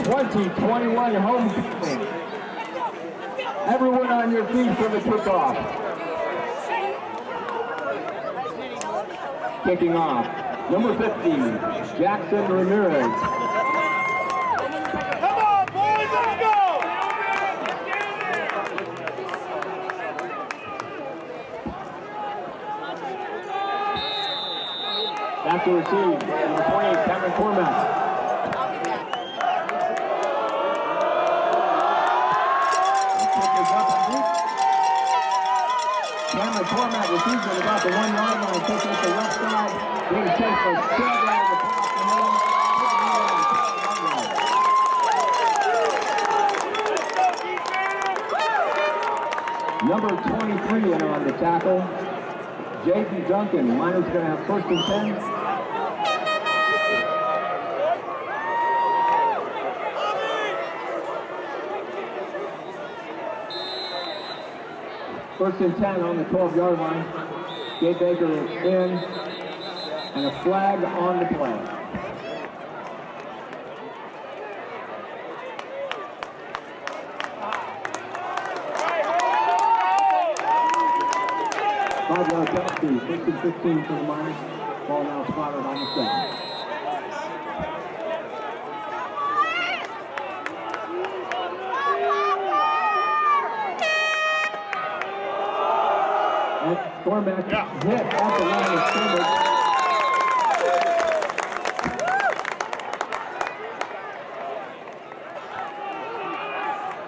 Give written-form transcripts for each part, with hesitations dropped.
2021 homecoming. Everyone on your feet for the kickoff. Kicking off, number 50, Jackson Ramirez. Come on, boys, let's go! Back to receive, number 28, Cameron Cormack. Cameron Cormack receives it about the 1 yard line, taking it to the left side. Being chased for 12 yards across the middle. Number 23 in on the tackle, J.D. Duncan. Miners going to have 1st and 10. First and 10 on the 12-yard line. Gabe Baker is in, and a flag on the play. Five-yard penalty, 1st and 15 for the Miners. Ball now spotted on the 7. Cormack hit at the line of scrimmage.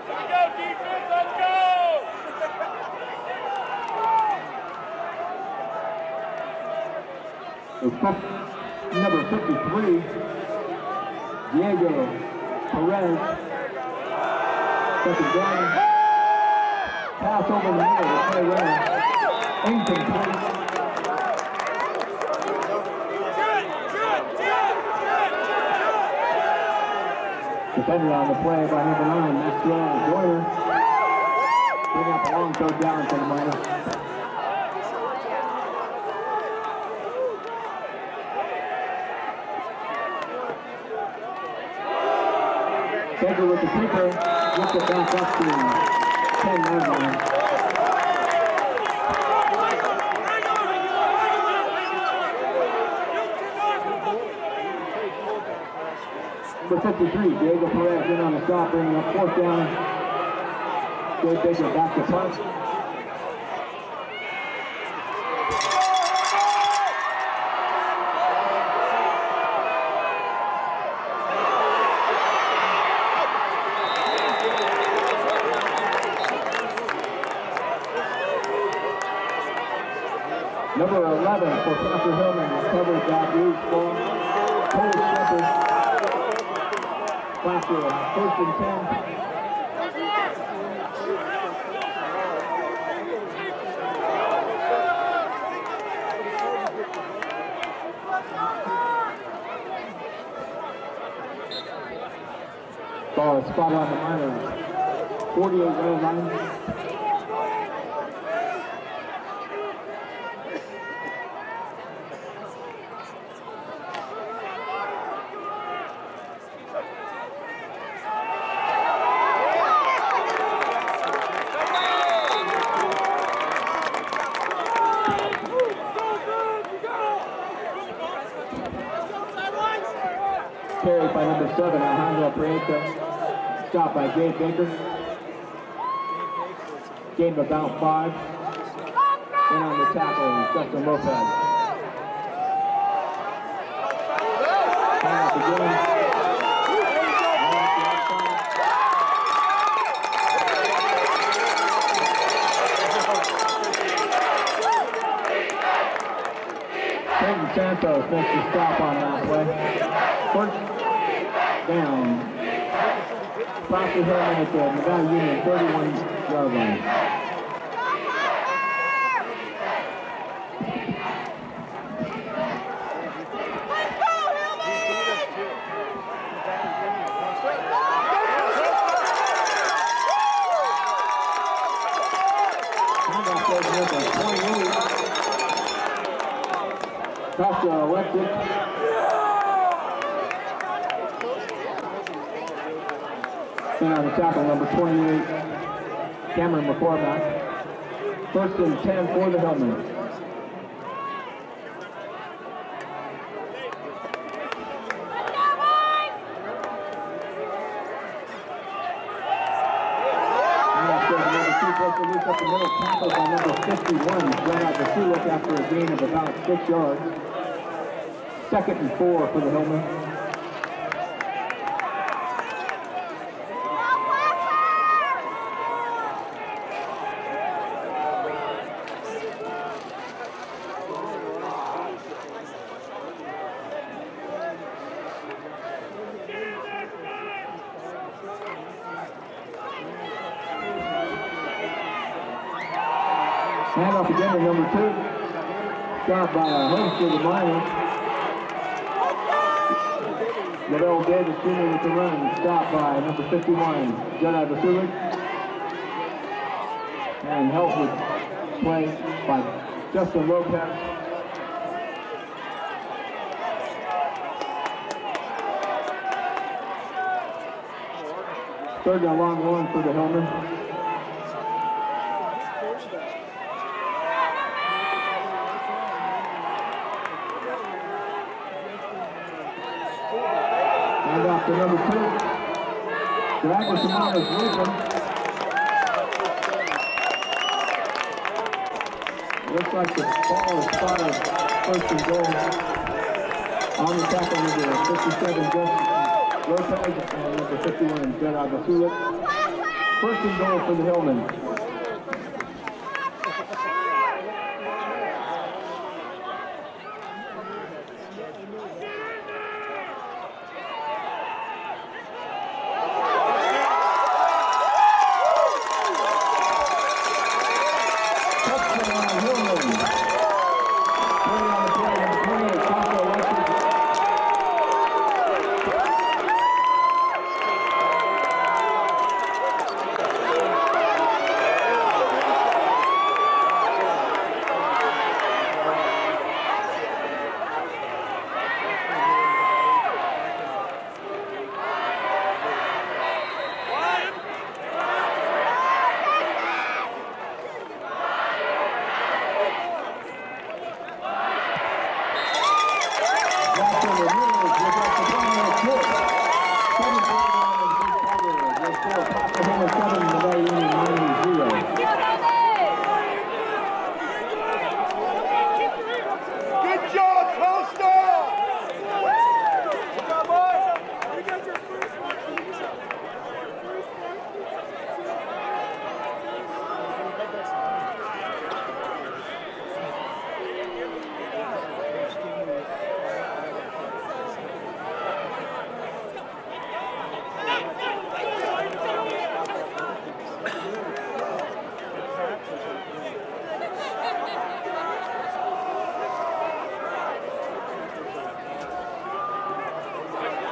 Let's go, defense, let's go! Number 53, Diego Perez. Second down. Pass over the middle to play runner. Incomplete. Defended on the play by number 9, Maxwell Joyner. Bring up a long third down for the Miners. Baker with the keeper, gets it back up to 10-yard line. Number 53, Diego Perez in on the stop, bringing up 4th down. Gabe Baker back to punt. Number 11 for Pastor Hillman recovered that loose ball. Cole Shepard. Pastor, 1st and 10. Ball is spot on the Miners. 48-yard line. Carried by number 7, Alejandro Prieta. Stopped by Gabe Baker. Gained about 5. In on the tackle, Justin Lopez. Handoff again. Peyton Santos makes the stop on that play. 1st down. Pastor Hillman at the Nevada Union 31-yard line. Pastor elected. And on the tackle, number 28, Cameron McCormack. 1st and 10 for the Hillmen. Loose up the middle, tackled by number 51, Jonah Vasulek after a gain of about 6 yards. 2nd and 4 for the Hillmen. Hand off again to number 2. Stopped by Holmes to the minor. Liddell Davis Jr. with the run. Stopped by number 51, Jonah Vasulek. And help with play by Justin Lopez. Third and long one for the Hillmen. Hand off to number 2. Drag with the minors, Lincoln. Looks like the ball is spotted 1st and goal. On the tackle, number 57, Justin Lopez, and number 51, Jonah Vasulek. 1st and goal for the Hillmen.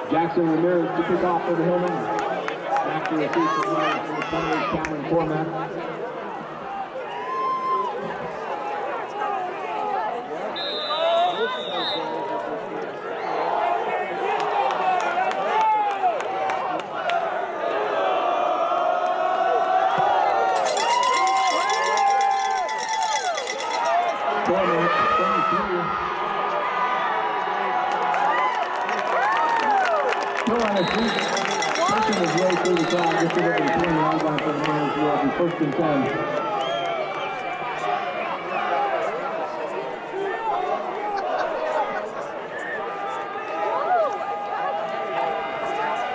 Jackson Ramirez to kick off for the Hillmen. Back to the feet from the 28, Cameron McCormack. Pushing his way through the crowd, just to get the 20-yard line for the Miners will be 1st and 10.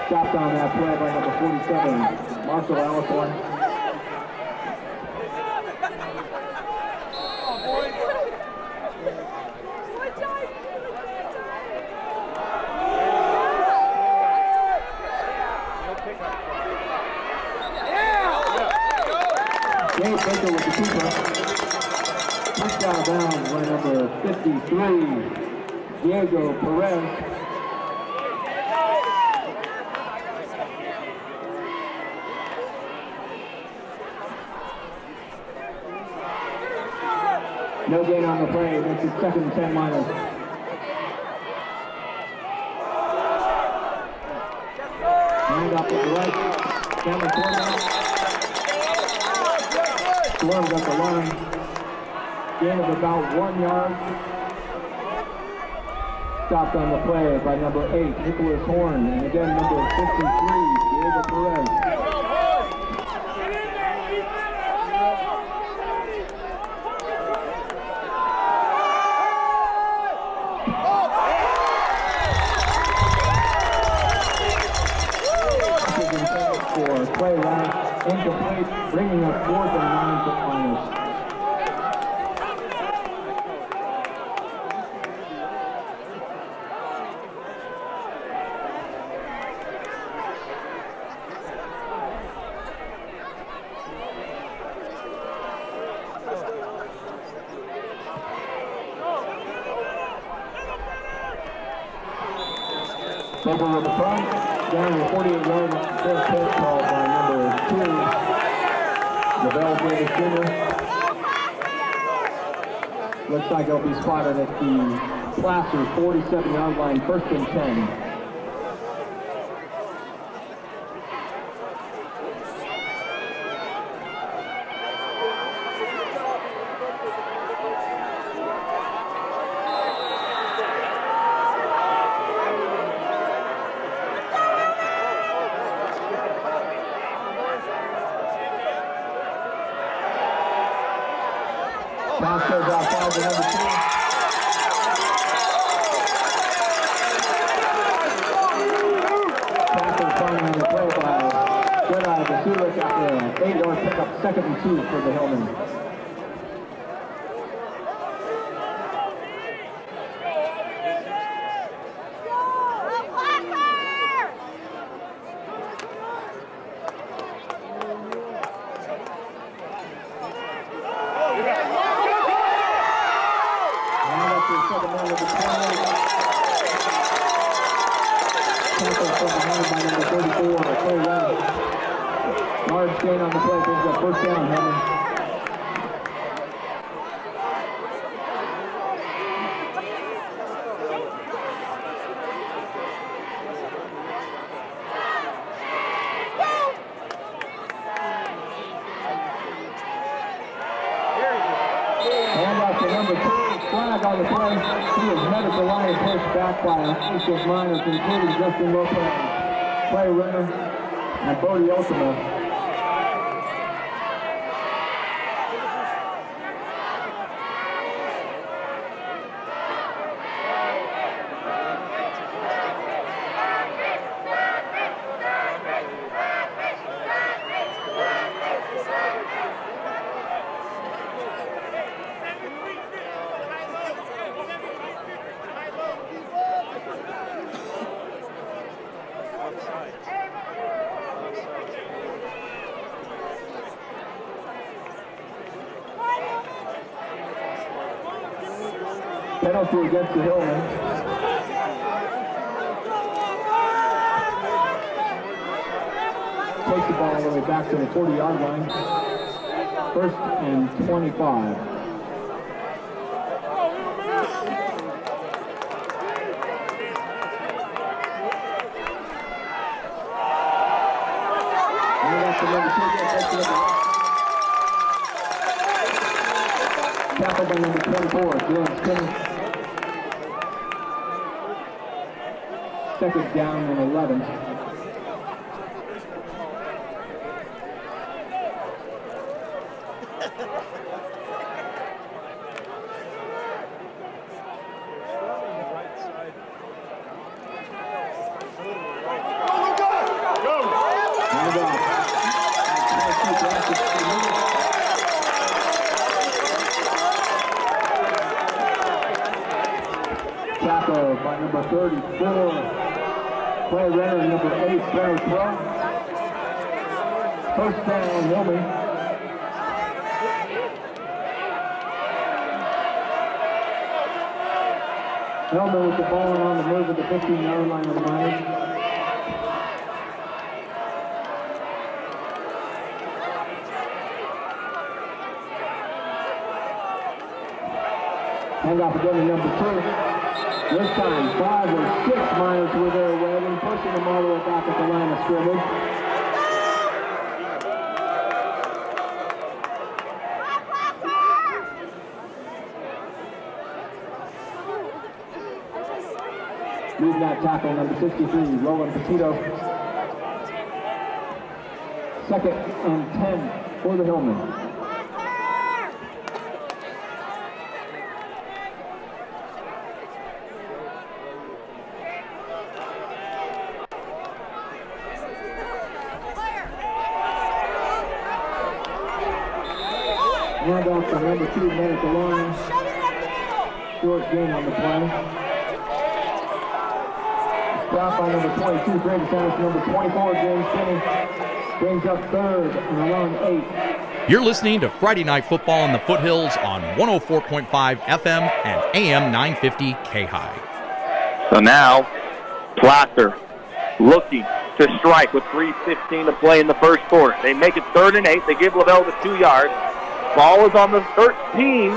Stopped on that play by number 47, Marshall Alcorn. Dave Baker with the keeper. Touchdown down by number 53, Diego Perez. No gain on the play. Makes it 2nd and 10 Miners. Hand off to the right. Cameron quarterback. Storms at the line. Gain of about 1 yard. Stopped on the play by number 8, Nicholas Horn, and again number 53, Diego Perez. For Clay Wright, incomplete, bringing up 4th and 9 for finals. Over with the front, down to 48-yard first pitch called by number 2, Lavelle Davis Jr. Looks like he'll be spotted at the Placer 47-yard line, 1st and 10. Pass goes outside to number 2. Pass is finding on the play by good out of the Sulik after an 8-yard pickup, 2nd and 2 for the Hillmen. Large gain on the play, brings up 1st down, Hillman. Handoff to number 2, flag on the play. He is headed the line and pushed back by a bunch of minors, including Justin Lopez, Clay Renner, and Bodie Ultima. Penalty against the Hillmen. Takes the ball all the way back to the 40-yard line. 1st and 25. Tackled by number 24, Dylan Skinner. 2nd down and 11. Tackle by number 34, Clay Renner, number 8, Brenner Pro. 1st down, Hillman. Hillman with the ball and on the move at the 15-yard line of the Miners. Handoff again to number 2. This time, 5 or 6 Miners were there waiting, pushing them all the way back at the line of scrimmage. Leading that tackle, number 63, Roland Petito. 2nd and 10 for the Hillmen. Handoff to number 2, man at the line. Short gain on the play. Stop by number 22, Greg Sands. Number 24, James Finney. Brings up 3rd and around 8. You're listening to Friday Night Football in the Foothills on 104.5 FM and AM 950 K-High. So now, Placer looking to strike with 3:15 to play in the first quarter. They make it 3rd and 8. They give Lavelle the 2 yards. Ball is on the 13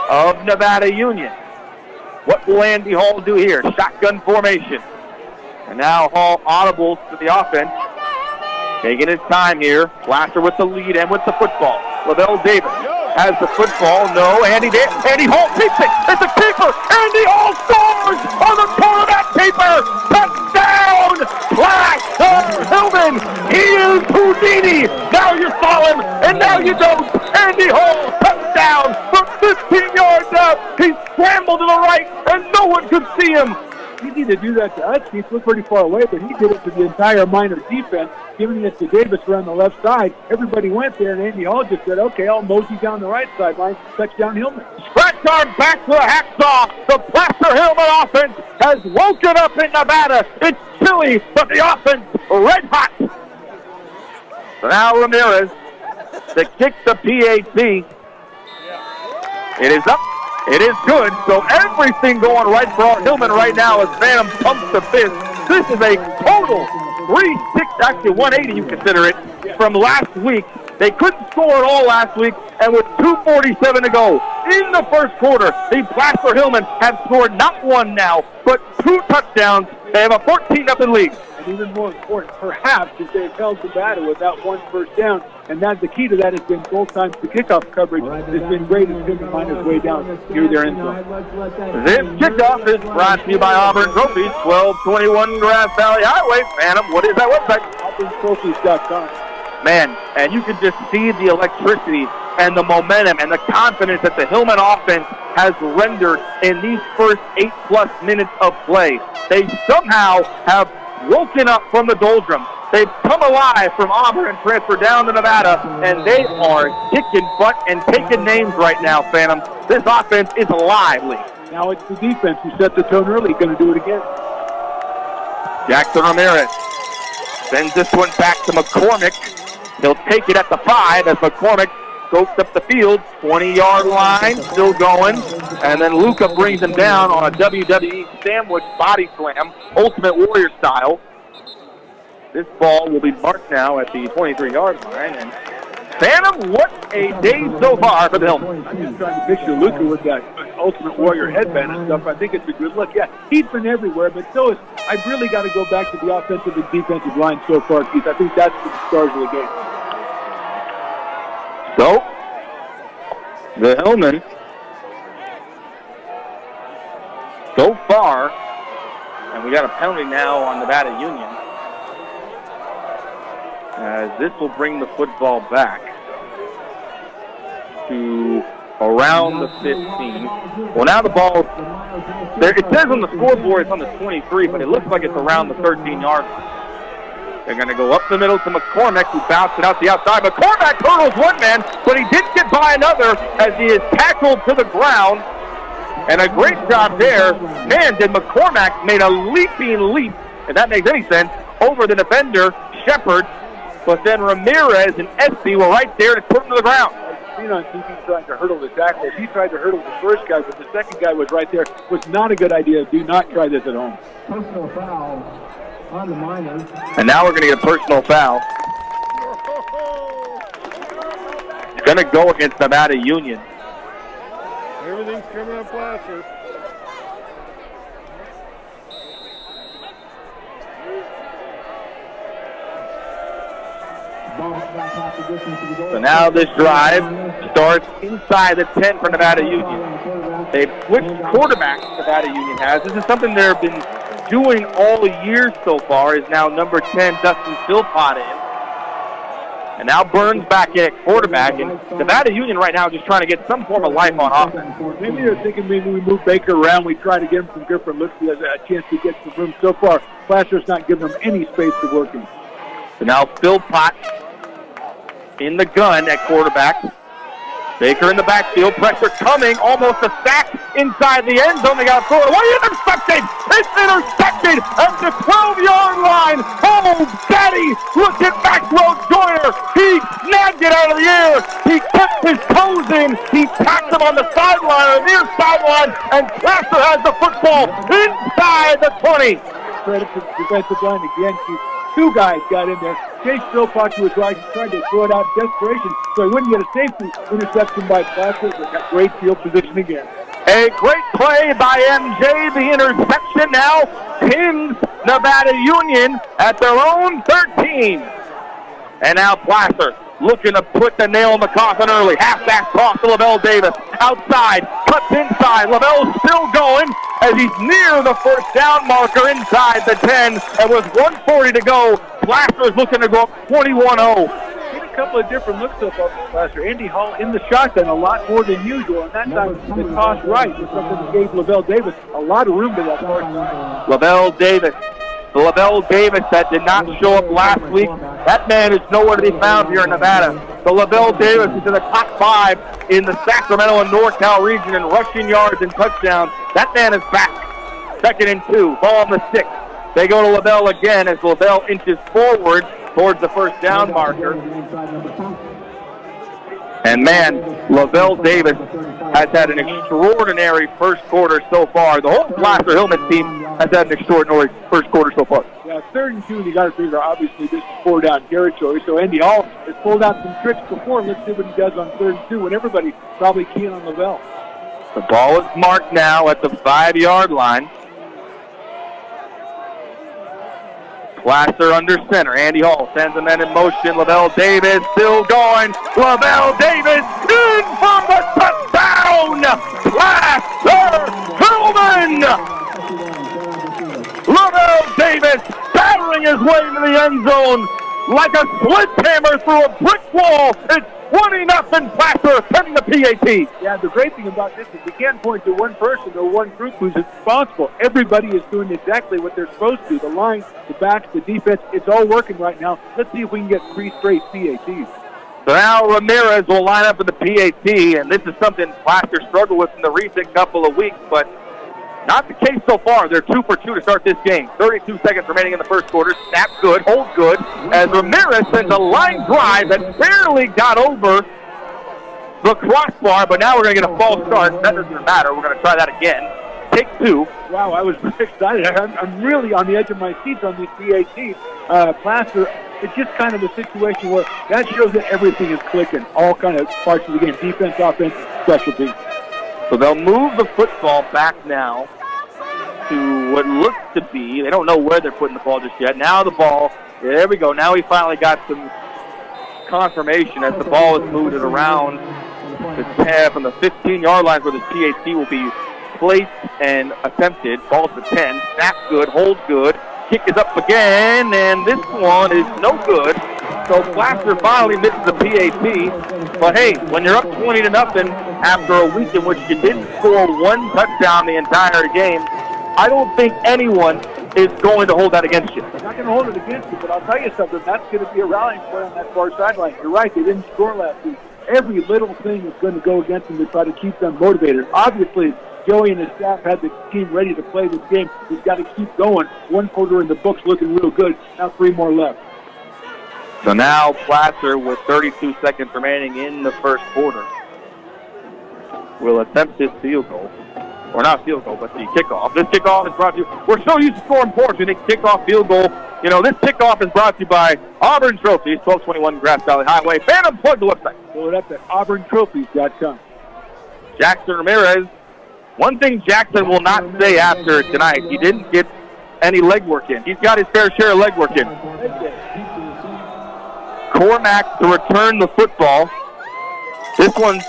of Nevada Union. What will Andy Hall do here? Shotgun formation. And now Hall audibles to the offense. Taking his time here. Placer with the lead and with the football. Lavelle Davis has the football. No, Andy Hall keeps it. It's a keeper. Andy Hall scores on the quarterback keeper. Touchdown! Placer Hillman. He is Houdini. Now you saw him, and now you don't. Andy Hall, touchdown from 15 yards out. He scrambled to the right, and no one could see him. He needed to do that to us. He's pretty far away, but he did it to the entire Minor defense, giving it to Davis around the left side. Everybody went there, and Andy Hall just said, okay, I'll mosey down the right sideline. Touchdown Hillman. Scratch arm back to the hacksaw. The Placer Hillman offense has woken up in Nevada. It's chilly, but the offense red hot. So now Ramirez to kick the PAT. It is up. It is good. So everything going right for Art Hillman right now as Phantom pumps the fist. This is a total 180 you consider it, from last week. They couldn't score at all last week, and with 2:47 to go in the first quarter, the Placer Hillmen have scored not one now, but 2 touchdowns. They have a 14-0 lead. And even more important, perhaps, is they've held Nevada without 1 first down. And that's the key to that has been both times the kickoff coverage has been great as Hillman find his way down near their end zone. This kickoff is brought to you by Auburn Trophies, 1221 Grass Valley Highway. Phantom, what is that website? AuburnTrophies.com. Man, and you can just see the electricity and the momentum and the confidence that the Hillman offense has rendered in these first 8+ minutes of play. They somehow have woken up from the doldrums. They've come alive from Auburn and transferred down to Nevada, and they are kicking butt and taking names right now, Phantom. This offense is lively. Now it's the defense who set the tone early, going to do it again. Jackson Ramirez sends this one back to McCormick. He'll take it at the 5 as McCormick goes up the field, 20-yard line, still going. And then Luca brings him down on a WWE sandwich body slam, Ultimate Warrior style. This ball will be marked now at the 23-yard line. And Phantom, what a day so far for the Hillmen. I'm just trying to picture Luca with that Ultimate Warrior headband and stuff. I think it's a good look. Yeah, he's been everywhere, but so is, I've really got to go back to the offensive and defensive line so far, Keith. I think that's the stars of the game. So, the Hillmen, so far, and we got a penalty now on Nevada Union, as this will bring the football back to around the 15. Well, now the ball, it says on the scoreboard it's on the 23, but it looks like it's around the 13-yard line. They're going to go up the middle to McCormick, who bounced it out the outside. McCormick hurdles one man, but he did get by another as he is tackled to the ground. And a great job there. Man, did McCormick made a leaping leap, if that makes any sense, over the defender, Shepard. But then Ramirez and Espy were right there to put him to the ground. I've seen on TV trying to hurdle the tackle. He tried to hurdle the first guy, but the second guy was right there. Was not a good idea. Do not try this at home. Personal foul on the Miners. And now we're going to get a personal foul. It's going to go against Nevada Union. Everything's coming up Placer. So now this drive starts inside the 10 for Nevada Union. They've switched quarterbacks Nevada Union has. This is something they've been doing all year so far is now number 10, Dustin Philpott in. And now Burns back in at quarterback. And Nevada Union right now just trying to get some form of life on offense. Maybe they're thinking maybe we move Baker around. We try to give him some different looks. He has a chance to get some room. So far, Placer's not giving them any space to work in. So now Philpott in the gun at quarterback. Baker in the backfield, pressure coming, almost a sack inside the end zone. They got to throw it away. Intercepted! It's intercepted at the 12-yard line. Oh, Daddy, look at Maxwell Joyner. He snagged it out of the air. He kept his toes in. He tapped him on the sideline, or near sideline, and Placer has the football inside the 20. Credit to the defensive line again. Two guys got in there. Chase Philpott was right. He tried to throw it out in desperation so he wouldn't get a safety. Interception by Placer. They got great field position again. A great play by MJ. The interception now pins Nevada Union at their own 13. And now Placer looking to put the nail in the coffin early. Halfback toss to Lavelle Davis. Outside, cuts inside. Lavelle's still going as he's near the first down marker inside the 10. And with 1:40 to go, Placer is looking to go up 21-0. Get a couple of different looks up on Placer. Andy Hall in the shotgun a lot more than usual. And that time, the toss right was something that gave Lavelle Davis a lot of room to that first down. Lavelle Davis. The Lavelle Davis that did not show up last week. That man is nowhere to be found here in Nevada. The Lavelle Davis is in the top 5 in the Sacramento and NorCal region in rushing yards and touchdowns. That man is back. 2nd and 2. Ball on the 6. They go to Lavelle again as Lavelle inches forward towards the first down marker. And man, Lavelle Davis has had an extraordinary first quarter so far. The whole Placer Hillman team has had an extraordinary first quarter so far. Yeah, 3rd and 2, you got to figure obviously this is 4-down territory. So Andy Hall has pulled out some tricks before. Let's see what he does on 3rd and 2 when everybody's probably keen on Lavelle. The ball is marked now at the 5-yard line. Placer under center. Andy Hall sends the men in motion. Lavelle Davis still going. Lavelle Davis in for the touchdown. Placer Hillman. Lavelle Davis battering his way into the end zone like a sledgehammer through a brick wall. It's 20-0 Placer pending the PAT. Yeah, the great thing about this is we can't point to one person or one group who's responsible. Everybody is doing exactly what they're supposed to. The line, the backs, the defense, it's all working right now. Let's see if we can get 3 straight PATs. So now Ramirez will line up for the PAT, and this is something Placer struggled with in the recent couple of weeks, but not the case so far. They're 2 for 2 to start this game. 32 seconds remaining in the first quarter. Snap good, hold good, as Ramirez sends a line drive that barely got over the crossbar, but now we're going to get a false start. That doesn't matter. We're going to try that again. Take 2. Wow, I was excited. I'm really on the edge of my seat on these PATs. Placer, it's just kind of a situation where that shows that everything is clicking. All kind of parts of the game. Defense, offense, special teams. So they'll move the football back now to what looks to be, they don't know where they're putting the ball just yet. Now the ball, there we go. Now we finally got some confirmation as the ball is moved around the 10 from the 15-yard line where the PAT will be placed and attempted. Ball to 10. Snap good, hold good. Kick is up again, and this one is no good. So Placer finally misses the PAT. But hey, when you're up 20-0 after a week in which you didn't score one touchdown the entire game, I don't think anyone is going to hold that against you. I'm not going to hold it against you, but I'll tell you something. That's going to be a rallying point on that far sideline. You're right, they didn't score last week. Every little thing is going to go against them to try to keep them motivated. Obviously, Joey and his staff had the team ready to play this game. He's got to keep going. 1 quarter in the books looking real good. Now 3 more left. So now Placer, with 32 seconds remaining in the first quarter, will attempt this field goal. Or not field goal, but the kickoff. This kickoff is brought to you. We're so used to scoring points. We think kickoff, field goal. You know, this kickoff is brought to you by Auburn Trophies, 1221 Grass Valley Highway. Phantom, plug the website. Pull it up at auburntrophies.com. Jackson Ramirez. One thing Jackson will not say after tonight, he didn't get any leg work in. He's got his fair share of leg work in. Cormack to return the football. This one's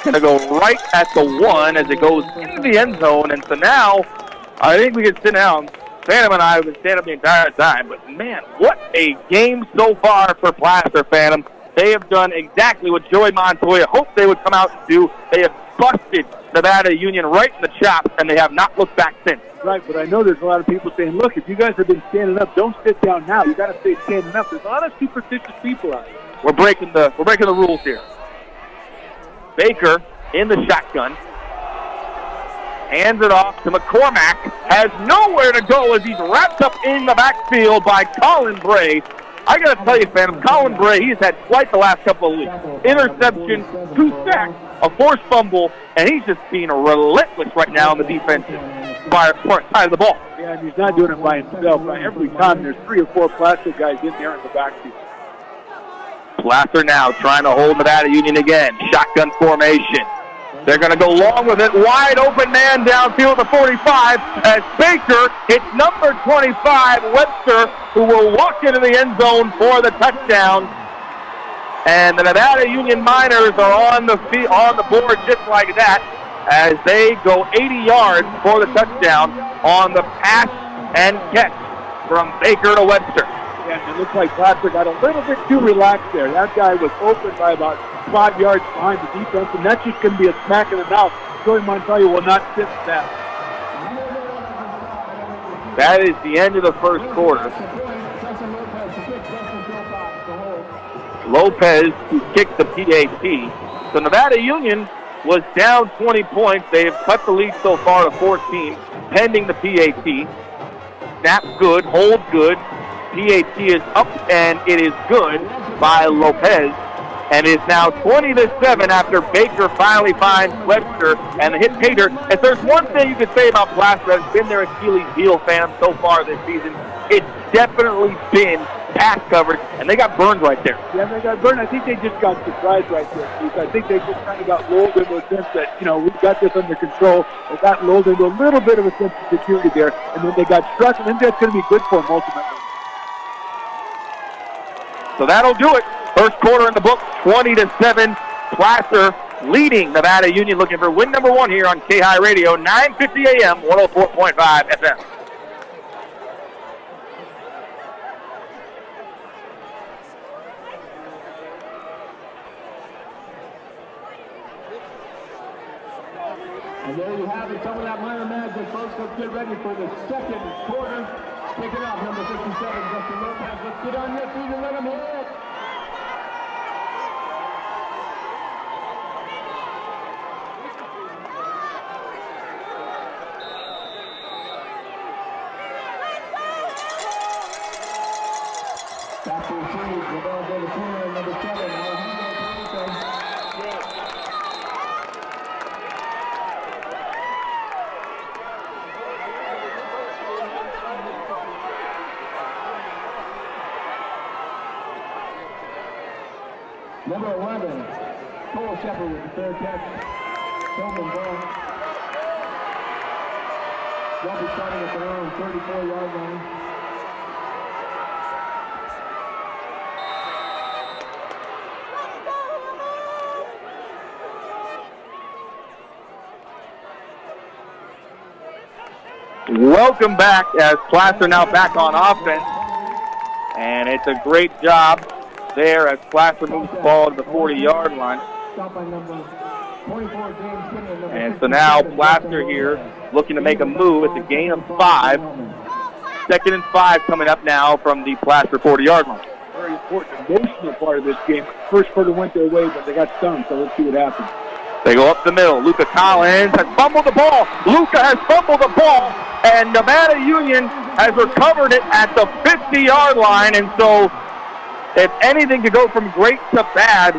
going to go right at the 1 as it goes into the end zone. And so now, I think we can sit down. Phantom and I have been standing up the entire time, but man, what a game so far for Placer, Phantom. They have done exactly what Joey Montoya hoped they would come out and do. They have busted Nevada Union right in the chops, and they have not looked back since. Right, but I know there's a lot of people saying, look, if you guys have been standing up, don't sit down now. You got to stay standing up. There's a lot of superstitious people out there. We're breaking the rules here. Baker in the shotgun. Hands it off to McCormack. Has nowhere to go as he's wrapped up in the backfield by Colin Bray. I got to tell you, Phantom, Colin Bray, he's had quite the last couple of weeks. Interception, 2 sacks, a forced fumble, and he's just being relentless right now on the defensive side of the ball. Yeah, and he's not doing it by himself. Every time there's 3 or 4 Placer guys in there in the backfield. Placer now trying to hold Nevada Union again. Shotgun formation. They're going to go long with it. Wide open man downfield at the 45 as Baker hits number 25, Webster, who will walk into the end zone for the touchdown. And the Nevada Union Miners are on the board just like that as they go 80 yards for the touchdown on the pass and catch from Baker to Webster. And it looks like Placer got a little bit too relaxed there. That guy was open by about 5 yards behind the defense, and that's just going to be a smack in the mouth. Joey Montoya will not sit with that. That is the end of the first quarter. Lopez who kicked the PAT. So Nevada Union was down 20 points. They have cut the lead so far to 14, pending the PAT. Snap good, hold good. PAT is up, and it is good by Lopez. And it is now 20-7 after Baker finally finds Webster and the hit Tater. If there's one thing you could say about Placer that's been their Achilles heel, Phantom, so far this season, it's definitely been pass coverage, and they got burned right there. Yeah, they got burned. I think they just got surprised right there, Steve. I think they just kind of got lulled into a sense that, we've got this under control. They got lulled into a little bit of a sense of security there, and then they got struck, and I think that's going to be good for them ultimately. So that'll do it. First quarter in the book, 20-7. Placer leading Nevada Union, looking for win number 1 here on K-High Radio, 9:50 a.m., 104.5 FM. And there you have it, some of that minor magic, folks. Let's get ready for the second quarter. Pick it up, number 57, Justin Lopez. Let's get on your feet and let him hit. Back to the series, the ball go to the corner, number 7, Alejandro Perito. Number 11, Cole Shepard with the third catch. Tobin ball. They'll be starting at their own 34-yard line. Welcome back as Placer now back on offense. And it's a great job there as Placer moves the ball to the 40-yard line. And so now Placer here looking to make a move. It's a gain of 5. 2nd and 5 coming up now from the Placer 40-yard line. Very important emotional part of this game. First quarter went their way, but they got stung, so let's see what happens. They go up the middle. Luca Collins has fumbled the ball. Luca has fumbled the ball, and Nevada Union has recovered it at the 50-yard line. And so if anything could go from great to bad,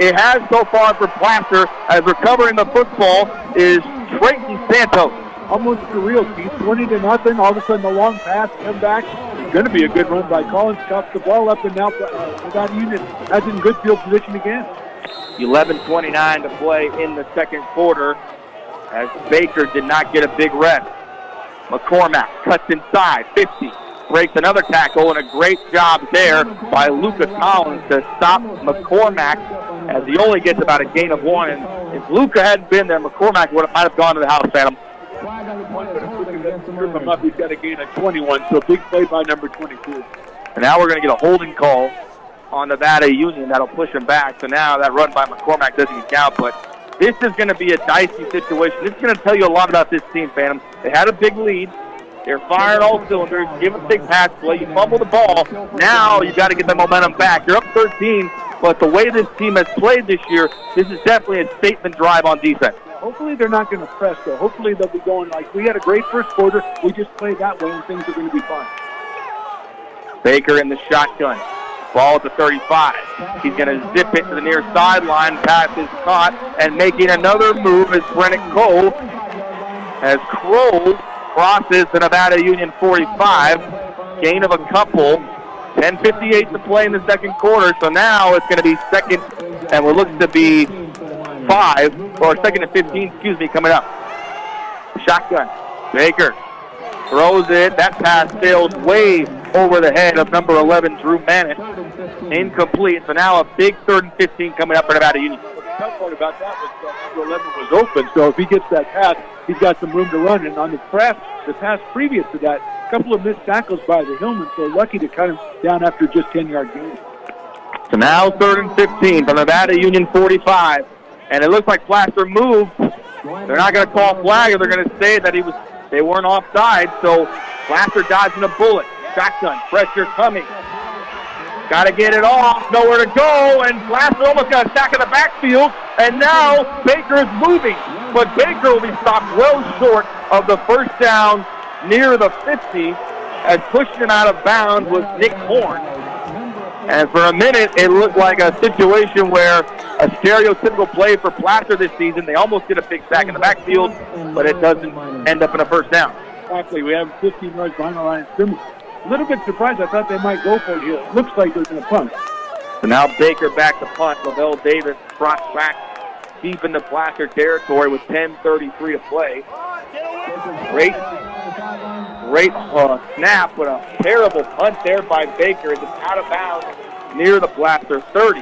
it has so far for Placer, as recovering the football is Trayton Santos. Almost surreal, Steve. 20-0. All of a sudden, the long pass, come back. It's going to be a good run by Collins. Cups the ball up, and now Nevada Union has in good field position again. 11:29 to play in the second quarter as Baker did not get a big rest. McCormack cuts inside, 50, breaks another tackle, and a great job there by Luca Collins to stop McCormack as he only gets about a gain of 1. And if Luca hadn't been there, McCormack might have gone to the house, Phantom. strip him up. He's got a gain of 21, so a big play by number 22. And now we're going to get a holding call on Nevada Union that'll push him back. So now that run by McCormack doesn't count, but this is going to be a dicey situation. This is going to tell you a lot about this team, Phantom. They had a big lead. They're firing all cylinders, give a big pass play. You fumble the ball. Now you got to get the momentum back. You're up 13, but the way this team has played this year, this is definitely a statement drive on defense. Hopefully they're not going to press, though. Hopefully they'll be going like, we had a great first quarter. We just played that way, and things are going to be fine. Baker in the shotgun. Ball at the 35. He's going to zip it to the near sideline. Pass is caught, and making another move is Brennan Cole as Crow crosses the Nevada Union 45. Gain of a couple. 10:58 to play in the second quarter, so now it's going to be second, and we're looking to be 5, or second and 15, coming up. Shotgun. Baker throws it. That pass sails way over the head of number 11, Drew Mannett. Incomplete. So now a big 3rd and 15 coming up for Nevada Union. The tough part about that was that number 11 was open, so if he gets that pass, he's got some room to run. And on the pass previous to that, a couple of missed tackles by the Hillman, so lucky to cut him down after just 10-yard gain. So now 3rd and 15 from Nevada Union 45. And it looks like Placer moved. They're not going to call flag, or they're going to say that they weren't offside. So Placer dodging a bullet. Shotgun, pressure coming. Got to get it off, nowhere to go, and Placer almost got a sack in the backfield, and now Baker is moving. But Baker will be stopped well short of the first down near the 50, as pushing him out of bounds was Nick Horn. And for a minute, it looked like a situation where a stereotypical play for Placer this season. They almost get a big sack in the backfield, but it doesn't end up in a first down. Exactly. We have 15 yards behind the line of scrimmage. A little bit surprised. I thought they might go for it here. It looks like they're going to punt. So now Baker back to punt. Lavelle Davis trots back deep into Placer territory with 10:33 to play. Great snap, but a terrible punt there by Baker. It's out of bounds near the Placer 30.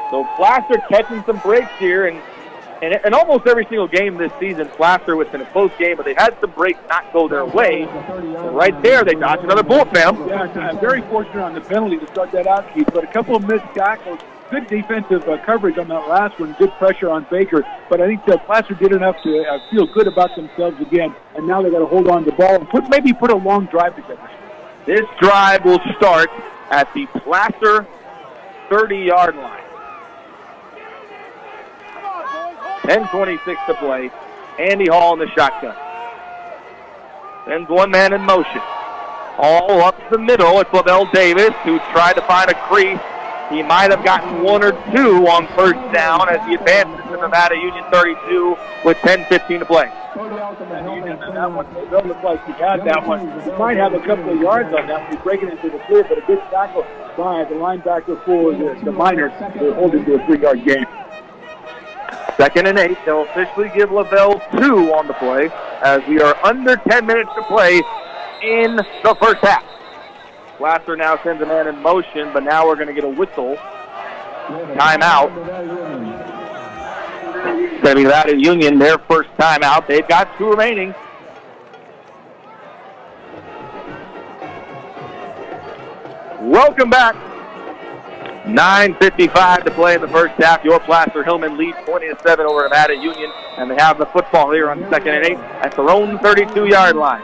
So Placer catching some breaks here, and almost every single game this season, Placer was in a close game, but they had some breaks not go their way. So right there, they dodged another bullet, Pam. Yeah, I'm very fortunate on the penalty to start that out, Keith, but a couple of missed tackles. Good defensive coverage on that last one. Good pressure on Baker. But I think Placer did enough to feel good about themselves again. And now they got to hold on to the ball and put a long drive together. This drive will start at the Placer 30-yard line. 10:26 to play. Andy Hall in the shotgun. Sends one man in motion. All up the middle. It's Lavelle Davis, who tried to find a crease. He might have gotten 1 or 2 on first down as he advances to Nevada Union 32 with 10:15 to play. That one, it doesn't look like he had that one. He might have a couple of yards on that one. He's breaking into the clear, but a good tackle by the linebacker for the Miners to hold him to a 3-yard gain. 2nd and 8. They'll officially give Lavelle 2 on the play as we are under 10 minutes to play in the first half. Placer now sends a man in motion, but now we're going to get a whistle. Timeout. It's going to be Nevada Union, their first timeout. They've got 2 remaining. Welcome back. 9:55 to play in the first half. Your Placer Hillman leads 20-7 over Nevada Union, and they have the football here on 2nd and 8 at their own 32-yard line.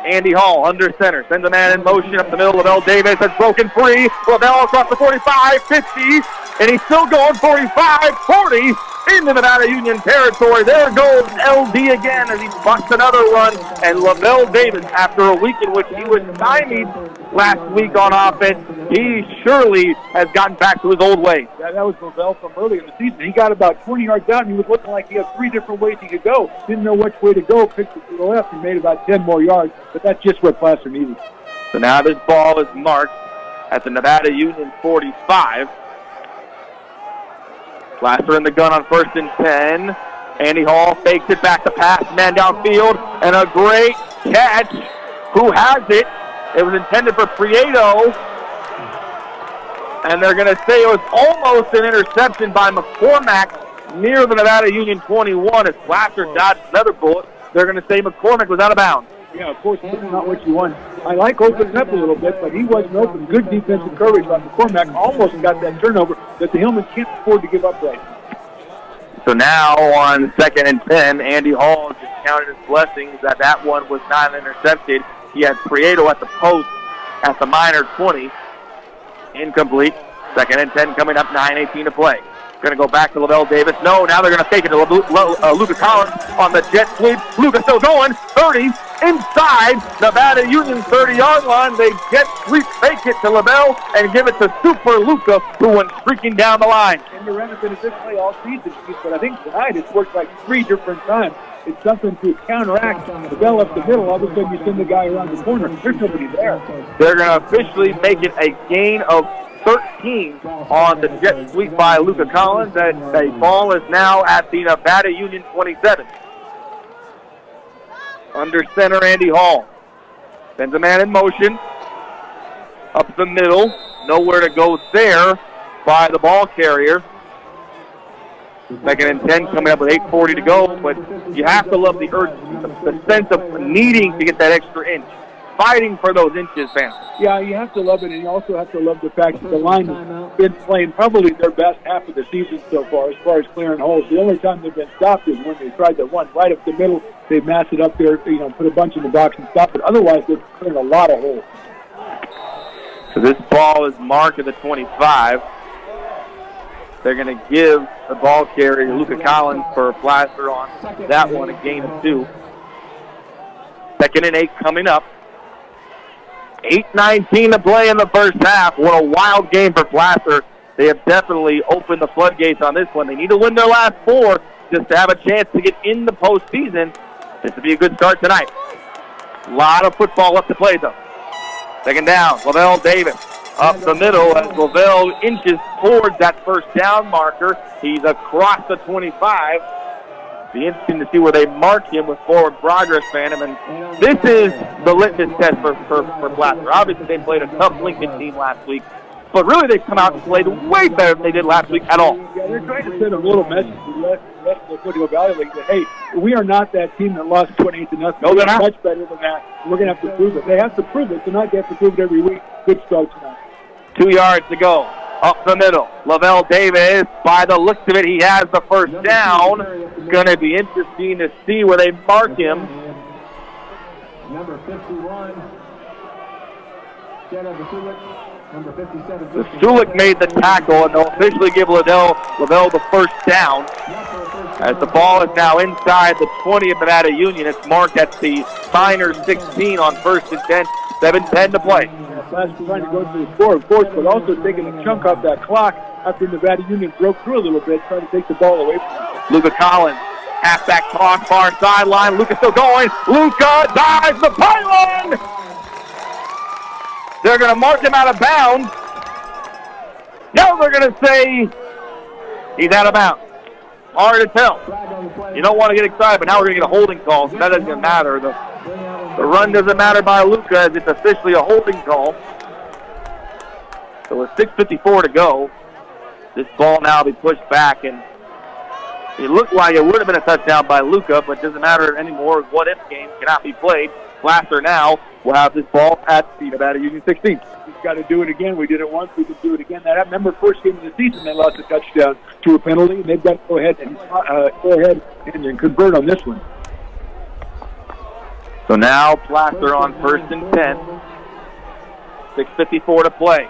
Andy Hall under center, sends a man in motion up the middle. Lavelle Davis has broken free. Lavelle across the 45, 50, and he's still going 45, 40 into Nevada Union territory. There goes LD again as he bucks another run. And Lavelle Davis, after a week in which he was stymied last week on offense, he surely has gotten back to his old ways. Yeah, that was Lavelle from early in the season. He got about 20 yards out, and he was looking like he had 3 different ways he could go. Didn't know which way to go, picked it to the left, and made about 10 more yards. But that's just what Placer needed. So now this ball is marked at the Nevada Union 45. Placer in the gun on 1st and 10. Andy Hall fakes it back to pass, man downfield, and a great catch. Who has it? It was intended for Prieto. And they're going to say it was almost an interception by McCormack near the Nevada Union 21 as Placer dodged another bullet. They're going to say McCormack was out of bounds. Yeah, of course, it's not what you want. I like opening up a little bit, but he wasn't open. Good defensive coverage by McCormack. Almost got that turnover that the Hillmen can't afford to give up right now. So now on 2nd and 10, Andy Hall just counted his blessings that one was not intercepted. He had Prieto at the post at the minor 20. Incomplete. 2nd and 10 coming up, 9:18 to play. Going to go back to Lavelle Davis. No, now they're going to fake it to Luca Collins on the jet sweep. Luca still going. 30 inside Nevada Union's 30-yard line. They jet sweep, fake it to Lavelle, and give it to Super Luca, who went streaking down the line. And the run has been this play all season, but I think tonight it's worked like 3 different times. It's something to counteract the bell up the middle. All of a sudden you send the guy around the corner. There's nobody there. They're going to officially make it a gain of 13 on the jet sweep by Luca Collins. That a ball is now at the Nevada Union 27. Under center, Andy Hall. Sends a man in motion. Up the middle. Nowhere to go there by the ball carrier. 2nd and 10 coming up with 8:40 to go, but you have to love the urgency, the sense of needing to get that extra inch, fighting for those inches, man. Yeah, you have to love it, and you also have to love the fact that the line has been playing probably their best half of the season so far as clearing holes. The only time they've been stopped is when they tried that one right up the middle. They mass it up there, put a bunch in the box and stop it. Otherwise, they're clearing a lot of holes. So this ball is marked at the 25. They're going to give the ball carrier Luca Collins for Placer on that one, a gain of 2. 2nd and 8 coming up. 8:19 to play in the first half. What a wild game for Placer. They have definitely opened the floodgates on this one. They need to win their last 4 just to have a chance to get in the postseason. This would be a good start tonight. A lot of football left to play, though. 2nd down, Lavelle Davis. Up the middle as Lavelle inches towards that first down marker. He's across the 25. Be interesting to see where they mark him with forward progress, Phantom. And this is the litmus test for Placer. Obviously, they played a tough Lincoln team last week, but really they've come out and played way better than they did last week at all. Yeah, they're trying to send a little message to the rest of the Foothill Valley League that, hey, we are not that team that lost 28-0. No, they're not. Much better than that. We're going to have to prove it. They have to prove it tonight. They have to prove it every week. Good start tonight. 2 yards to go. Up the middle. Lavelle Davis, by the looks of it, he has the first down. It's going to be interesting to see where they mark him. Number 51. Number 57. The Sulik made the tackle, and they'll officially give Lavelle the first down. As the ball is now inside the 20 of Nevada Union, it's marked at the minor 16 on 1st and 10. 7:10 to play. Placer trying to go to the score, of course, but also taking a chunk off that clock after Nevada Union broke through a little bit, trying to take the ball away from them. Luca Collins, halfback toss, far sideline. Luca still going. Luca dives the pylon. They're going to mark him out of bounds. No, they're going to say he's out of bounds. Hard to tell. You don't want to get excited, but now we're going to get a holding call, so that doesn't matter. The run doesn't matter by Luca as it's officially a holding call. So with 6:54 to go, this ball now will be pushed back, and it looked like it would have been a touchdown by Luca, but it doesn't matter anymore. What-if game cannot be played. Placer now will have this ball at the Nevada Union 16. We've got to do it again. We did it once. We can do it again. I remember first game of the season, they lost a touchdown to a penalty, and they've got to go ahead and convert on this one. So now Placer on 1st and 10. 6:54 to play.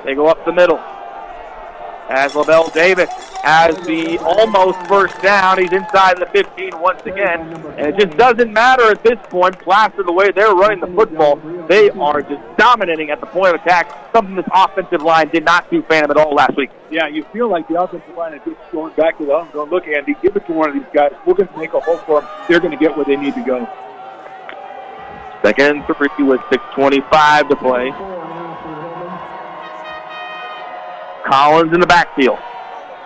They go up the middle. As Lavelle Davis has the almost first down. He's inside the 15 once again. And it just doesn't matter at this point. Placer, the way they're running the football, they are just dominating at the point of attack, something this offensive line did not do Phantom at all last week. Yeah, you feel like the offensive line is just going back to the home, going, look, Andy, give it to one of these guys. We're going to make a hole for them. They're going to get where they need to go. 2nd and 3 with 6:25 to play. Collins in the backfield.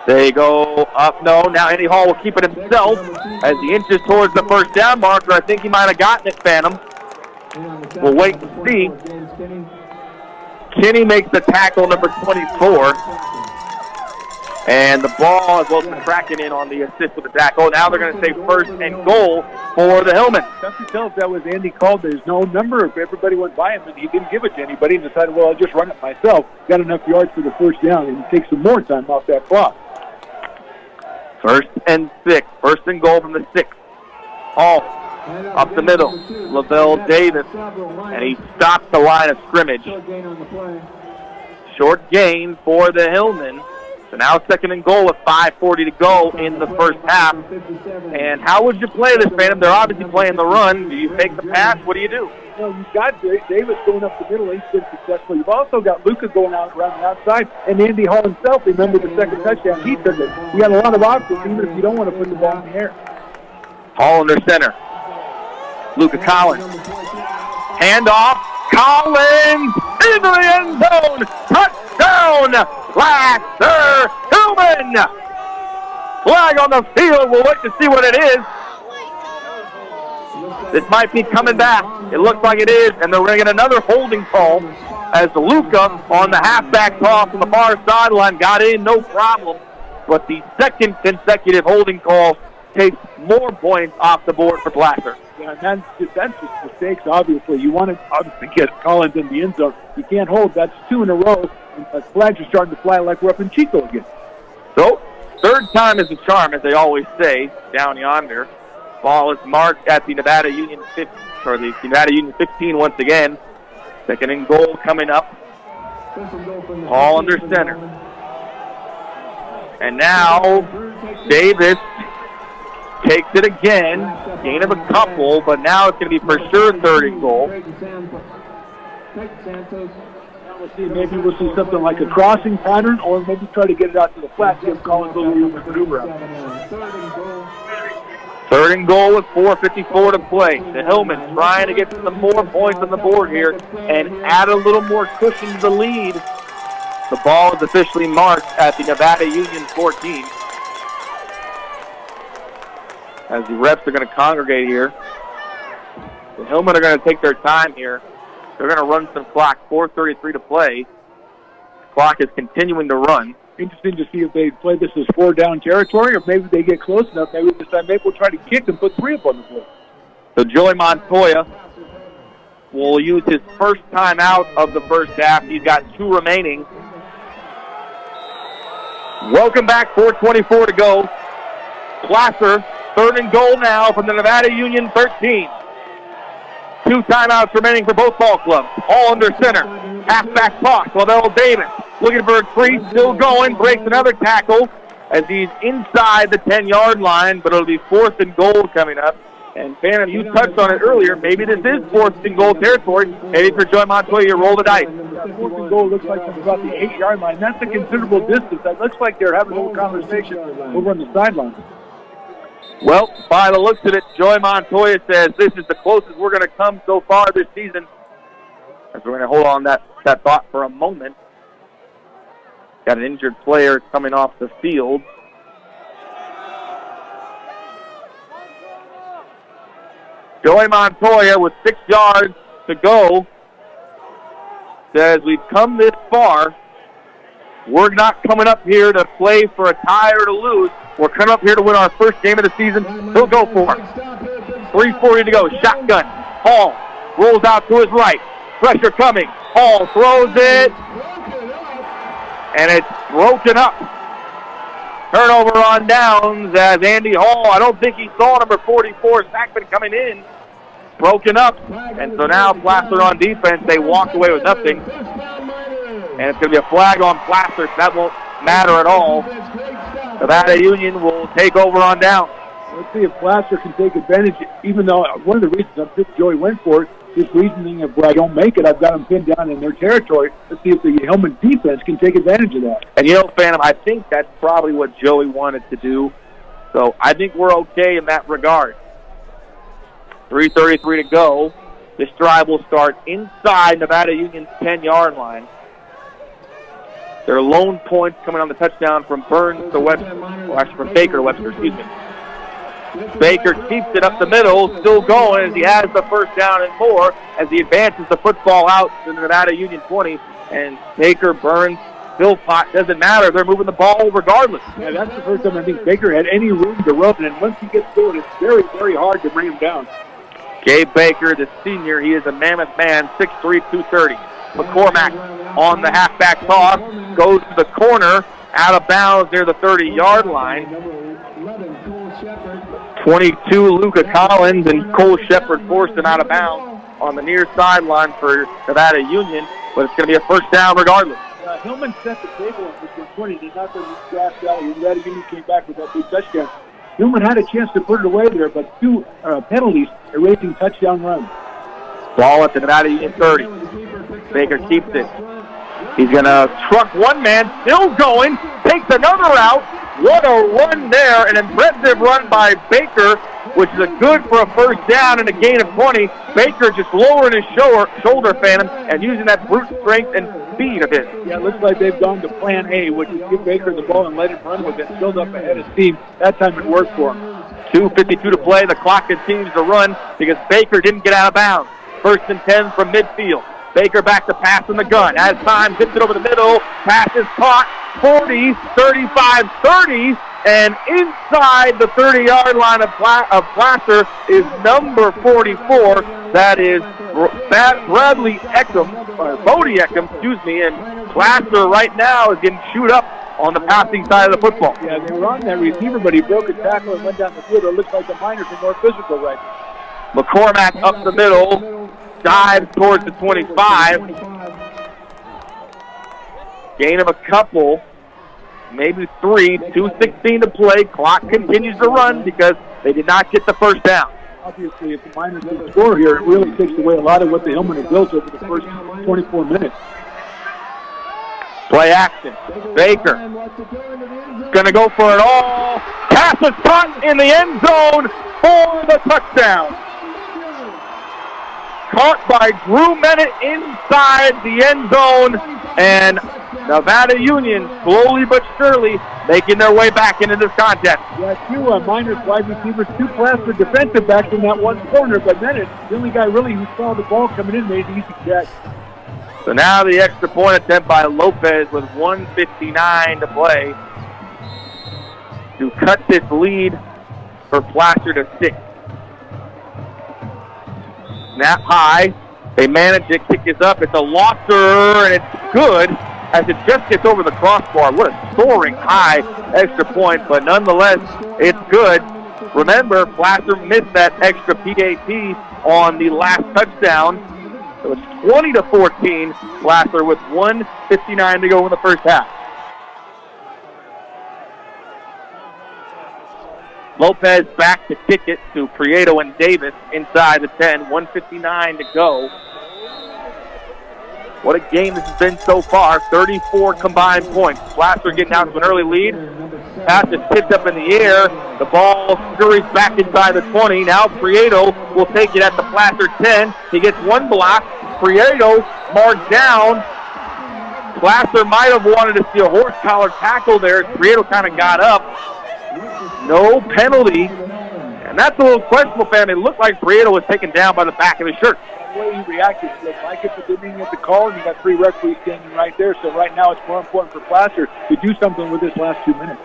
They go up. No, now Andy Hall will keep it himself as he inches towards the first down marker. I think he might have gotten it, Phantom. We'll wait and see. Kenny makes the tackle, number 24. And the ball is Wilson tracking in on the assist with the tackle. Now they're going to say first and goal for the Hillmen. Something tells that was Andy called. There's no number. If everybody went by him, and he didn't give it to anybody and decided, well, I'll just run it myself. Got enough yards for the first down and take some more time off that clock. First and 6. First and goal from the 6. Hall up the middle. Lavelle Davis. And he stops the line of scrimmage. Short gain for the Hillmen. So now second and goal with 5:40 to go in the first half. And how would you play this, Phantom? They're obviously playing the run. Do you take the pass? What do you do? Well, you've got Davis going up the middle. He's been successful. You've also got Luca going out around the outside. And Andy Hall himself, remember the second touchdown, he took it. You got a lot of options, even if you don't want to put the ball in the air. Hall under center. Luca Collins. Handoff. Collins into the end zone. Touchdown. Placer Hillmen. Flag on the field. We'll wait to see what it is. This might be coming back. It looks like it is, and they're going to get another holding call as Luca on the halfback toss on the far sideline got in, no problem. But the second consecutive holding call takes more points off the board for Placer. Yeah, and that's just mistakes, obviously. You want to obviously get Collins in the end zone. You can't hold. That's 2 in a row. And flags are starting to fly like we're up in Chico again. So, third time is the charm, as they always say, down yonder. Ball is marked at the Nevada Union 15, or the Nevada Union 15 once again. Second and goal coming up. Hall under center. And now Davis takes it again. Gain of a couple, but now it's going to be for sure third and goal. Maybe we'll see something like a crossing pattern, or maybe try to get it out to the flat, give Collins a little room to maneuver out. Third and goal with 4:54 to play. The Hillmen trying to get some more points on the board here and add a little more cushion to the lead. The ball is officially marked at the Nevada Union 14. As the refs are going to congregate here. The Hillmen are going to take their time here. They're going to run some clock. 4:33 to play. The clock is continuing to run. Interesting to see if they play this as 4-down territory, or maybe they get close enough. Maybe this time, maybe we'll try to kick and put 3 up on the board. So Joey Montoya will use his first time out of the first half. He's got 2 remaining. Welcome back. 4:24 to go. Placer, third and goal now from the Nevada Union 13. 2 timeouts remaining for both ball clubs. All under center. Halfback toss. Lavelle Davis looking for a crease. Still going. Breaks another tackle as he's inside the 10-yard line, but it'll be 4th and goal coming up. And Phantom, you touched on it earlier. Maybe this is 4th and goal territory. Maybe for Joey Montoya, you roll the dice. 4th and goal looks like it's about the 8-yard line. That's a considerable distance. That looks like they're having a little conversation over on the sideline. Well, by the looks of it, Joey Montoya says this is the closest we're going to come so far this season. As we're going to hold on that thought for a moment. Got an injured player coming off the field. Joey Montoya with 6 yards to go says we've come this far. We're not coming up here to play for a tie or to lose. We're coming up here to win our first game of the season. He'll go for it. 3:40 to go. Shotgun. Hall rolls out to his right. Pressure coming. Hall throws it. And it's broken up. Turnover on downs as Andy Hall, I don't think he saw number 44, Sackman, coming in. Broken up. And so now Placer on defense, they walk away with nothing. And it's going to be a flag on Placer, so that won't matter at all. Nevada Union will take over on down. Let's see if Placer can take advantage, even though one of the reasons I think Joey went for it, this reasoning of where I don't make it, I've got them pinned down in their territory. Let's see if the Hillman defense can take advantage of that. And you know, Phantom, I think that's probably what Joey wanted to do. So I think we're okay in that regard. 3:33 to go. This drive will start inside Nevada Union's 10-yard line. Their lone points coming on the touchdown from Burns to Webster, or actually from Baker to Webster, excuse me. Baker keeps it up the middle, still going as he has the first down and more as he advances the football out to the Nevada Union 20. And Baker, Burns, Philpott, doesn't matter. They're moving the ball regardless. Yeah, that's the first time I think Baker had any room to run, and once he gets going, it's very, very hard to bring him down. Gabe Baker, the senior, he is a mammoth man, 6'3", 230. McCormack on the halfback toss, goes to the corner, out of bounds near the 30-yard line. 22, Luca Collins, and Cole Shepard forced him out of bounds on the near sideline for Nevada Union, but it's going to be a first down regardless. Hillman set the table on this 120. Did not go to draft value. Nevada Union came back with that big touchdown. Hillman had a chance to put it away there, but two penalties erasing touchdown runs. Ball at the Nevada Union 30. Baker keeps it. He's going to truck one man, still going, takes another out. What a run there, an impressive run by Baker, which is a good for a first down and a gain of 20. Baker just lowering his shoulder phantom and using that brute strength and speed a bit. Yeah, it looks like they've gone to plan A, which is give Baker the ball and let him run with it, build up ahead of steam. That time it worked for him. 2:52 to play. The clock continues to run because Baker didn't get out of bounds. First and 10 from midfield. Baker back to pass in the gun. As time, zips it over the middle. Pass is caught. 40, 35, 30. And inside the 30-yard line of Placer is number 44. That is Bradley Eckham, or Bodie Eckham, and Placer right now is getting chewed up on the passing side of the football. Yeah, they were on that receiver, but he broke a tackle and went down the field. It looks like the Miners are more physical right now. McCormack up the middle, dives towards the 25. Gain of a couple, maybe 3, 2:16 to play. Clock continues to run because they did not get the first down. Obviously, if the Miners can score here, it really takes away a lot of what the Hillmen have built over the first 24 minutes. Play action. Baker going to go for it all. Pass is caught in the end zone for the touchdown. Caught by Drew Mennett inside the end zone, and Nevada Union slowly but surely making their way back into this contest. Yeah, two Miners wide receivers, two Placer defensive backs in that one corner, but Mennett, the only guy really who saw the ball coming in, made the easy catch. So now the extra point attempt by Lopez with 1:59 to play to cut this lead for Placer to 6. Snap high. They manage it. Kick is up. It's a losser, and it's good as it just gets over the crossbar. What a soaring high extra point, but nonetheless, it's good. Remember, Placer missed that extra PAT on the last touchdown. So it's 20-14. Placer with 1:59 to go in the first half. Lopez back to kick it to Prieto and Davis inside the 10. 1:59 to go. What a game this has been so far. 34 combined points. Placer getting out to an early lead. Pass is tipped up in the air. The ball scurries back inside the 20. Now Prieto will take it at the Placer 10. He gets one block. Prieto marked down. Placer might have wanted to see a horse collar tackle there. Prieto kind of got up. No penalty. And that's a little questionable, fam. It looked like Prieto was taken down by the back of his shirt. The way he reacted, it looked like it, but didn't get the call, and you got 3 referees standing right there. So right now it's more important for Placer to do something with this last 2 minutes.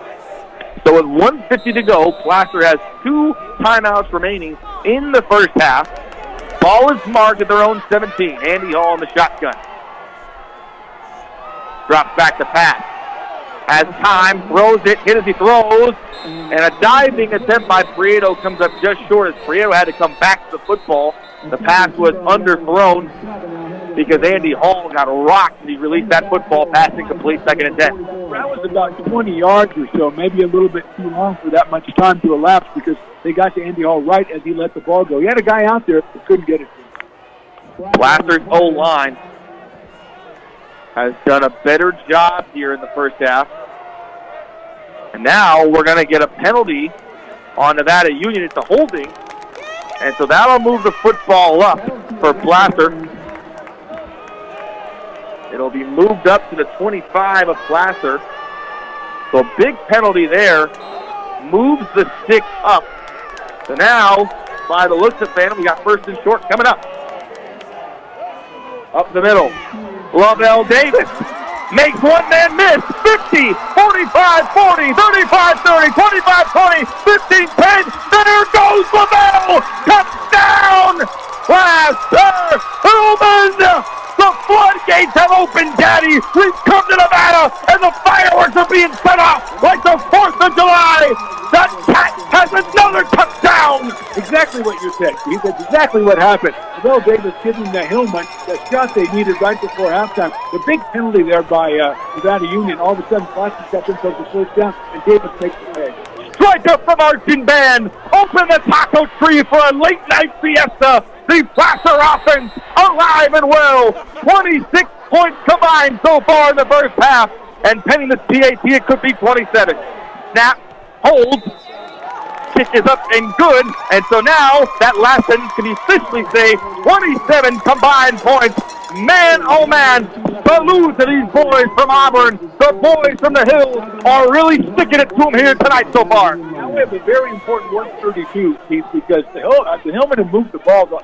So with 1:50 to go, Placer has 2 timeouts remaining in the first half. Ball is marked at their own 17. Andy Hall in the shotgun. Drops back to pass. Has time, throws it, hit as he throws, and a diving attempt by Prieto comes up just short as Prieto had to come back to the football. The pass was underthrown because Andy Hall got rocked and he released that football, passing complete, 2nd and 10. That was about 20 yards or so, maybe a little bit too long for that much time to elapse because they got to Andy Hall right as he let the ball go. He had a guy out there that couldn't get it. Placer's O-line has done a better job here in the first half. And now we're going to get a penalty on Nevada Union. It's a holding. And so that'll move the football up for Placer. It'll be moved up to the 25 of Placer. So a big penalty there. Moves the stick up. So now, by the looks of it, we got 1st and short coming up. Up the middle. Lovell Davis makes one man miss. 50, 45, 40, 35, 30, 25, 20, 15, 10. There goes LaBelle. Touchdown, Placer Hillman. The floodgates have opened, Daddy. We've come to Nevada, and the fireworks are being set off like the 4th of July. That cat has another touchdown. Exactly what you said, Keith. That's exactly what happened. Will Davis giving the Hillman the shot they needed right before halftime. The big penalty there by Nevada Union. All of a sudden, Placer steps in for the first down, and Davis makes the play. Strike up the marching band. Open the taco tree for a late night fiesta. The Placer offense alive and well. 26 points combined so far in the first half. And pending the PAT, it could be 27. Snap, hold, kick is up and good. And so now that last sentence can officially say 27 combined points. Man, oh man, salute to these boys from Auburn. The boys from the Hills are really sticking it to them here tonight so far. Now we have a very important 132, Keith, because the Hillmen have moved the ball, the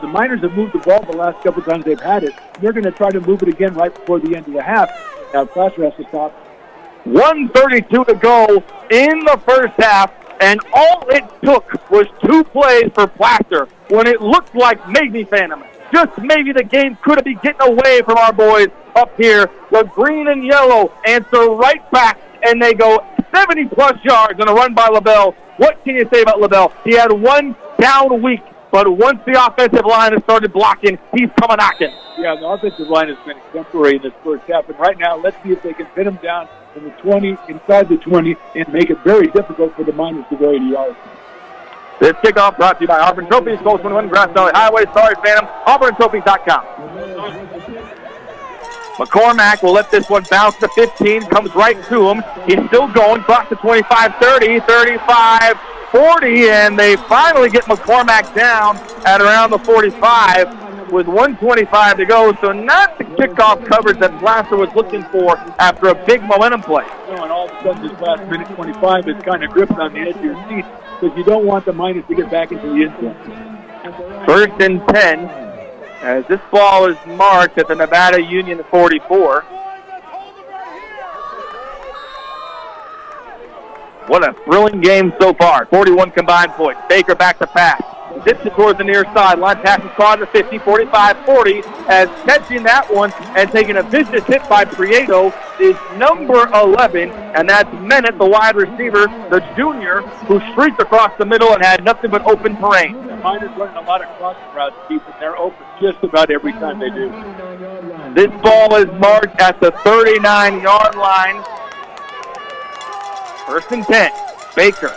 Miners have moved the ball the last couple times they've had it. They're going to try to move it again right before the end of the half. Now Placer has to stop. 1:32 to go in the first half, and all it took was 2 plays for Placer when it looked like maybe, Phantom, just maybe the game could be getting away from our boys up here. The green and yellow answer right back, and they go 70-plus yards on a run by LaBelle. What can you say about LaBelle? He had one down week, but once the offensive line has started blocking, he's coming knocking. Yeah, the offensive line has been exemplary in this first half, and right now, let's see if they can pin him down in the 20, inside the 20, and make it very difficult for the Miners to go 80 yards. This kickoff brought to you by Auburn Trophies, Coast 21, Grass Valley Highway. Sorry, Phantom. AuburnTrophies.com. McCormack will let this one bounce to 15, comes right to him. He's still going, clock to 25, 30, 35, 40, and they finally get McCormack down at around the 45 with 1:25 to go. So not the kickoff coverage that Placer was looking for after a big momentum play. And all of a sudden, this last minute 25 is kind of gripped on the edge of your seat because you don't want the Miners to get back into the end zone. 1st and 10, as this ball is marked at the Nevada Union 44. What a thrilling game so far. 41 combined points. Baker back to pass. Zips it towards the near sideline. Passes caught to 50, 45, 40. As catching that one and taking a vicious hit by Prieto is number 11, and that's Menet, the wide receiver, the junior, who streaked across the middle and had nothing but open terrain. The Miners running a lot of crossing routes, Keith, and they're open just about every time they do. This ball is marked at the 39-yard line. 1st and 10. Baker.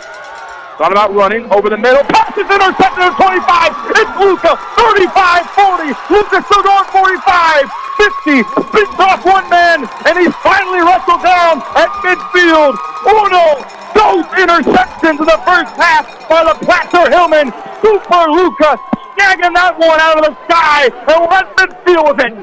Thought about running over the middle. Pass is intercepted at 25. It's Luca. 35, 40. Luca still going 45. 50. Spins off one man. And he's finally wrestled down at midfield. Uno. Those interceptions in the first half by the Placer Hillman. Super Luca snagging that one out of the sky and right midfield with it.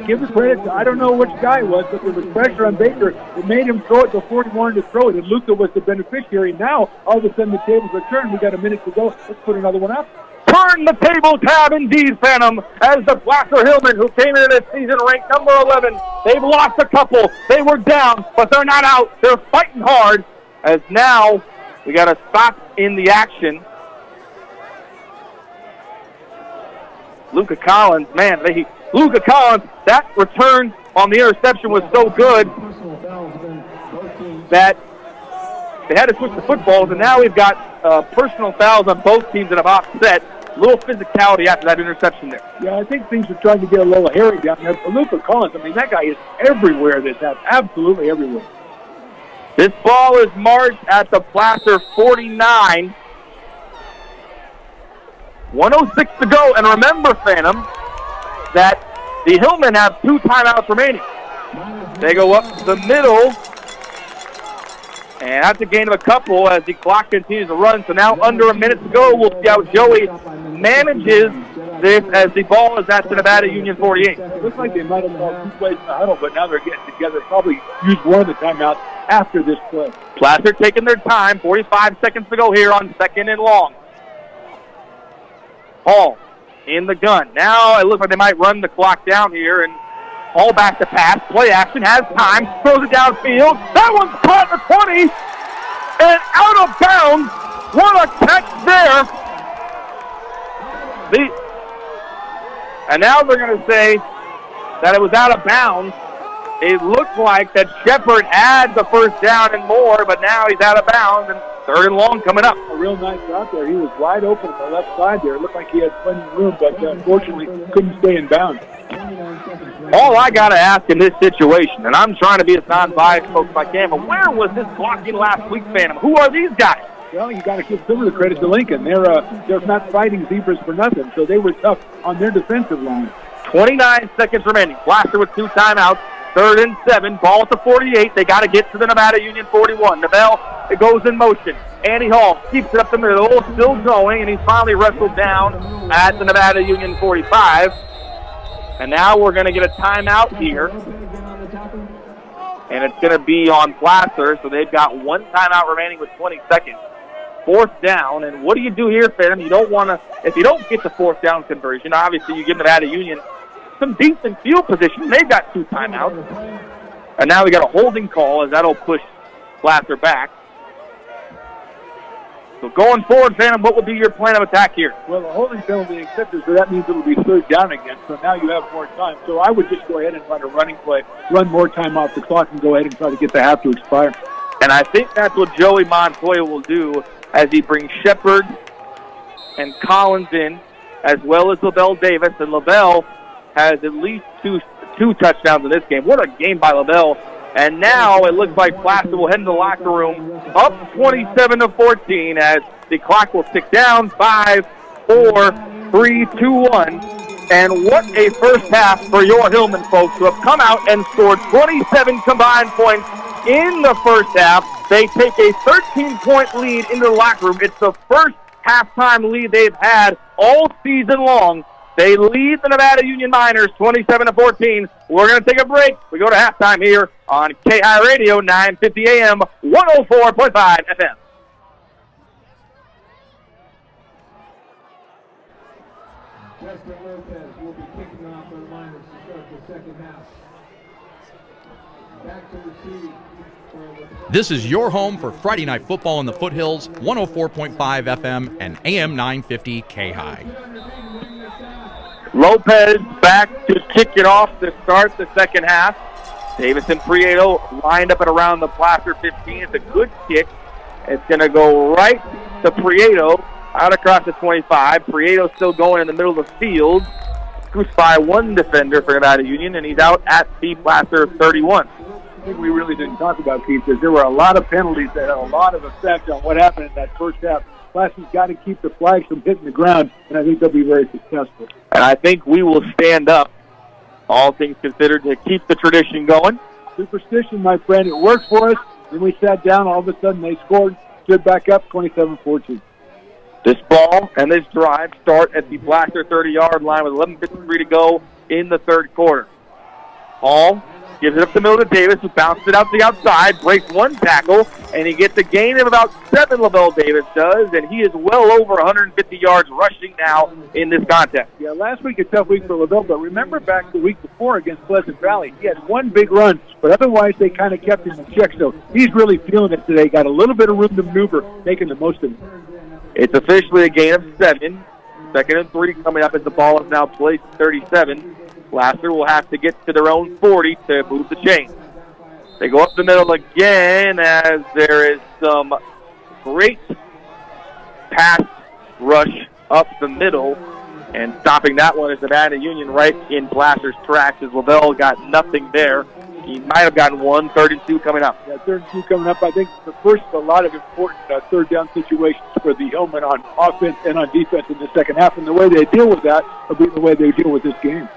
Give the credit to, I don't know which guy it was, but there was pressure on Baker that made him throw it before he wanted to throw it, and Luca was the beneficiary. Now, all of a sudden, the tables are turned. We got a minute to go. Let's put another one up. Turn the table tab indeed, Phantom, as the Placer Hillman, who came into this season ranked number 11, they've lost a couple. They were down, but they're not out. They're fighting hard, as now we got to stop in the action. Luca Collins, Luca Collins, that return on the interception was so good that they had to switch the footballs, and now we've got personal fouls on both teams that have offset. A little physicality after that interception there. Yeah, I think things are trying to get a little hairy down there. But Luca Collins, that guy is everywhere this half, absolutely everywhere. This ball is marked at the Placer 49. 1:06 to go, and remember, Phantom, that the Hillmen have 2 timeouts remaining. They go up the middle, and that's a gain of a couple as the clock continues to run. So now under a minute to go, we'll see how Joey manages this as the ball is at the Nevada Union 48. It looks like they might have called 2 plays in the huddle, but now they're getting together. Probably use one of the timeouts after this play. Placer taking their time. 45 seconds to go here on 2nd and long. Hall in the gun. Now it looks like they might run the clock down here, and Hall back to pass. Play action. Has time. Throws it downfield. That one's caught at the 20. And out of bounds. What a catch there. And now they're going to say that it was out of bounds. It looked like that Shepard had the first down and more, but now he's out of bounds, and 3rd and long coming up. A real nice route there. He was wide open on the left side there. It looked like he had plenty of room, but unfortunately couldn't stay in bounds. All I got to ask in this situation, and I'm trying to be as non-biased folks as I can, but where was this blocking last week, Phantom? Who are these guys? Well, you got to give some of the credit to Lincoln. They're not fighting zebras for nothing, so they were tough on their defensive line. 29 seconds remaining. Blaster with 2 timeouts. 3rd and 7. Ball at the 48. They got to get to the Nevada Union 41. Neville, it goes in motion. Andy Hall keeps it up the middle, still going, and he's finally wrestled down at the Nevada Union 45. And now we're going to get a timeout here. And it's going to be on Placer, so they've got 1 timeout remaining with 20 seconds. 4th down, and what do you do here, Phantom? You don't want to, if you don't get the 4th down conversion, obviously you give Nevada Union some decent field position. They've got 2 timeouts. And now we got a holding call, as that'll push Placer back. So going forward, Phantom, what would be your plan of attack here? Well, the holding penalty accepted, so that means it'll be 3rd down again. So now you have more time. So I would just go ahead and run a running play, run more time off the clock, and go ahead and try to get the half to expire. And I think that's what Joey Montoya will do as he brings Shepard and Collins in, as well as LaBelle Davis. And LaBelle has at least two touchdowns in this game. What a game by LaBelle. And now it looks like Placer will head into the locker room up 27-14 as the clock will tick down. 5, 4, 3, 2, 1. And what a first half for your Hillman folks, who have come out and scored 27 combined points in the first half. They take a 13-point lead into the locker room. It's the first halftime lead they've had all season long. They lead the Nevada Union Miners 27-14. We're going to take a break. We go to halftime here on KI Radio, 950 AM, 104.5 FM. Justin Lopez will be kicking off for the Miners to start the second half. Back to receive. This is your home for Friday Night Football in the Foothills, 104.5 FM and AM 950 K-High. Lopez back to kick it off to start the second half. Davis and Prieto lined up at around the Placer 15. It's a good kick. It's going to go right to Prieto, out across the 25. Prieto still going in the middle of the field. Scooped by one defender for Nevada Union, and he's out at the Placer 31. I think we really didn't talk about, Keith, because there were a lot of penalties that had a lot of effect on what happened in that first half. Placer's got to keep the flags from hitting the ground, and I think they'll be very successful. And I think we will stand up, all things considered, to keep the tradition going. Superstition, my friend. It worked for us. Then we sat down. All of a sudden, they scored, stood back up, 27-14. This ball and this drive start at the Placer 30-yard line with 11:53 to go in the third quarter. Hall gives it up the middle to Davis, who bounced it out to the outside, breaks one tackle, and he gets a gain of about 7, LaBelle Davis does, and he is well over 150 yards rushing now in this contest. Yeah, last week a tough week for LaBelle, but remember back the week before against Pleasant Valley, he had one big run, but otherwise they kind of kept him in check, so he's really feeling it today. Got a little bit of room to maneuver, making the most of it. It's officially a gain of 7. 2nd and 3 coming up as the ball is now placed at 37. Placer will have to get to their own 40 to move the chain. They go up the middle again as there is some great pass rush up the middle. And stopping that one is Nevada Union right in Placer's tracks as LaBelle got nothing there. He might have gotten 1, 3rd and 2 coming up. Yeah, 3rd and 2 coming up. I think the first of a lot of important third down situations for the Hillman on offense and on defense in the second half. And the way they deal with that will be the way they deal with this game.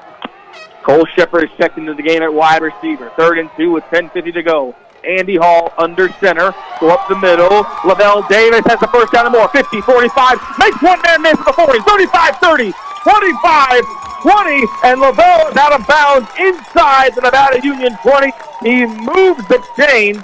Cole Shepard is checked into the game at wide receiver. 3rd and 2 with 10:50 to go. Andy Hall under center. Go up the middle. LaBelle Davis has the first down and more. 50, 45. Makes one man miss at the 40. 35, 30. 25, 20. And LaBelle is out of bounds inside the Nevada Union 20. He moves the chain.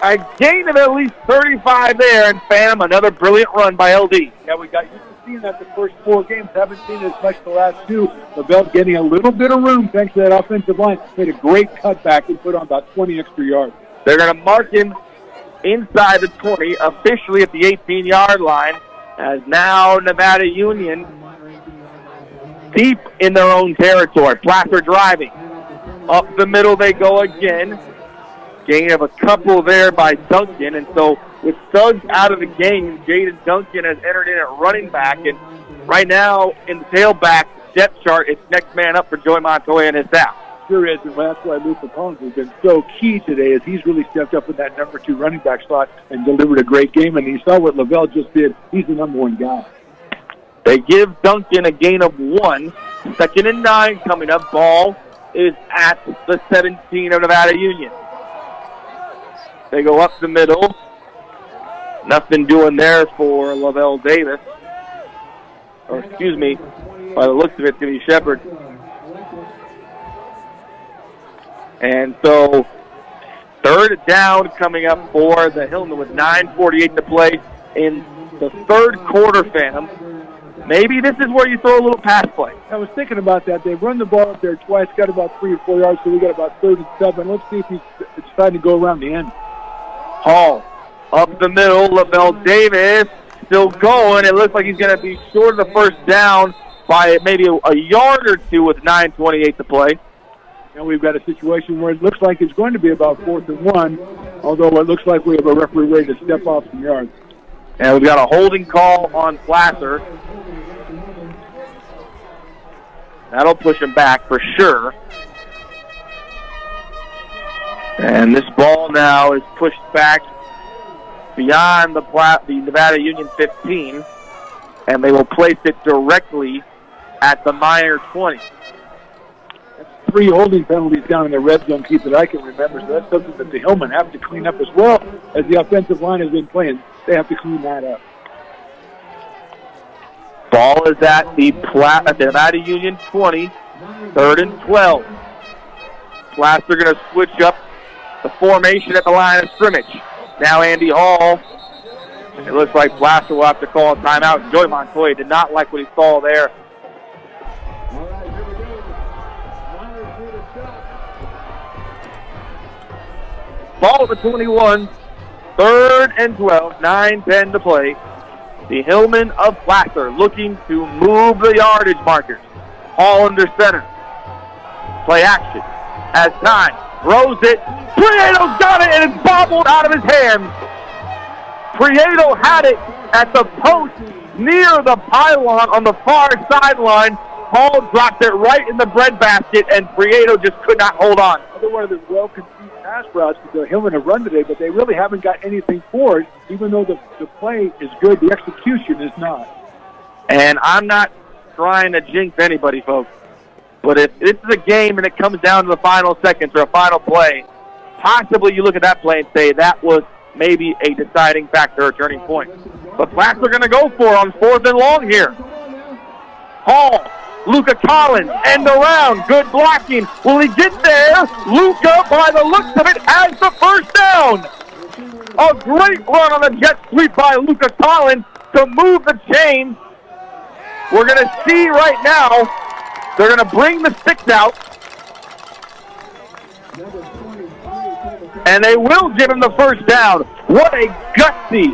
A gain of at least 35 there. And Phantom, another brilliant run by LD. Yeah, we got used to seeing that the first 4 games. Haven't seen it as much the last 2. LaBelle getting a little bit of room thanks to that offensive line. Made a great cutback and put on about 20 extra yards. They're going to mark him inside the 20, officially at the 18-yard line, as now Nevada Union deep in their own territory. Placer driving. Up the middle they go again. Gain of a couple there by Duncan, and so with Suggs out of the game, Jaden Duncan has entered in at running back, and right now in the tailback depth chart, it's next man up for Joey Montoya and his staff. Sure is, and that's why Luca Collins has been so key today, as he's really stepped up in that number 2 running back slot and delivered a great game, and you saw what LaBelle just did. He's the number 1 guy. They give Duncan a gain of 1. 2nd and 9 coming up. Ball is at the 17 of Nevada Union. They go up the middle. Nothing doing there for Lavelle Davis. Or excuse me, by the looks of it, it's going to be Shepard. And so 3rd down coming up for the Hillman with 9:48 to play in the 3rd quarter, Phantom. Maybe this is where you throw a little pass play. I was thinking about that. They've run the ball up there twice, got about 3 or 4 yards, so we got about 3rd and 7. Let's see if he's trying to go around the end. Hall up the middle. Lavelle Davis still going. It looks like he's going to be short of the 1st down by maybe a yard or 2 with 9:28 to play. Now we've got a situation where it looks like it's going to be about 4th and 1, although it looks like we have a referee ready to step off some yards. And we've got a holding call on Placer. That'll push him back for sure. And this ball now is pushed back beyond the Nevada Union 15, and they will place it directly at the Meyer 20. That's 3 holding penalties down in the red zone, Keith, that I can remember, so that's something that the Hillmen have to clean up as well as the offensive line has been playing. They have to clean that up. Ball is at the Nevada Union 20, 3rd and 12. Placer going to switch up the formation at the line of scrimmage. Now Andy Hall. It looks like Placer will have to call a timeout. Joey Montoya did not like what he saw there. Ball at the 21, 3rd and 12, 9:10 to play. The Hillmen of Placer looking to move the yardage markers. Hall under center. Play action. Has time. Throws it. Prieto's got it, and it's bobbled out of his hands. Prieto had it at the post near the pylon on the far sideline. Hall dropped it right in the breadbasket, and Prieto just could not hold on. Another one of the well-conceived pass routes that the Hillmen have run today, but they really haven't got anything for it, even though the play is good, the execution is not. And I'm not trying to jinx anybody, folks, but if this is a game and it comes down to the final seconds or a final play, possibly you look at that play and say that was maybe a deciding factor or turning point. But Placer are going to go for it on 4th and long here. Hall. Luca Collins, end around, good blocking. Will he get there? Luca, by the looks of it, has the 1st down. A great run on the jet sweep by Luca Collins to move the chains. We're going to see right now, they're going to bring the sticks out. And they will give him the 1st down. What a gutsy,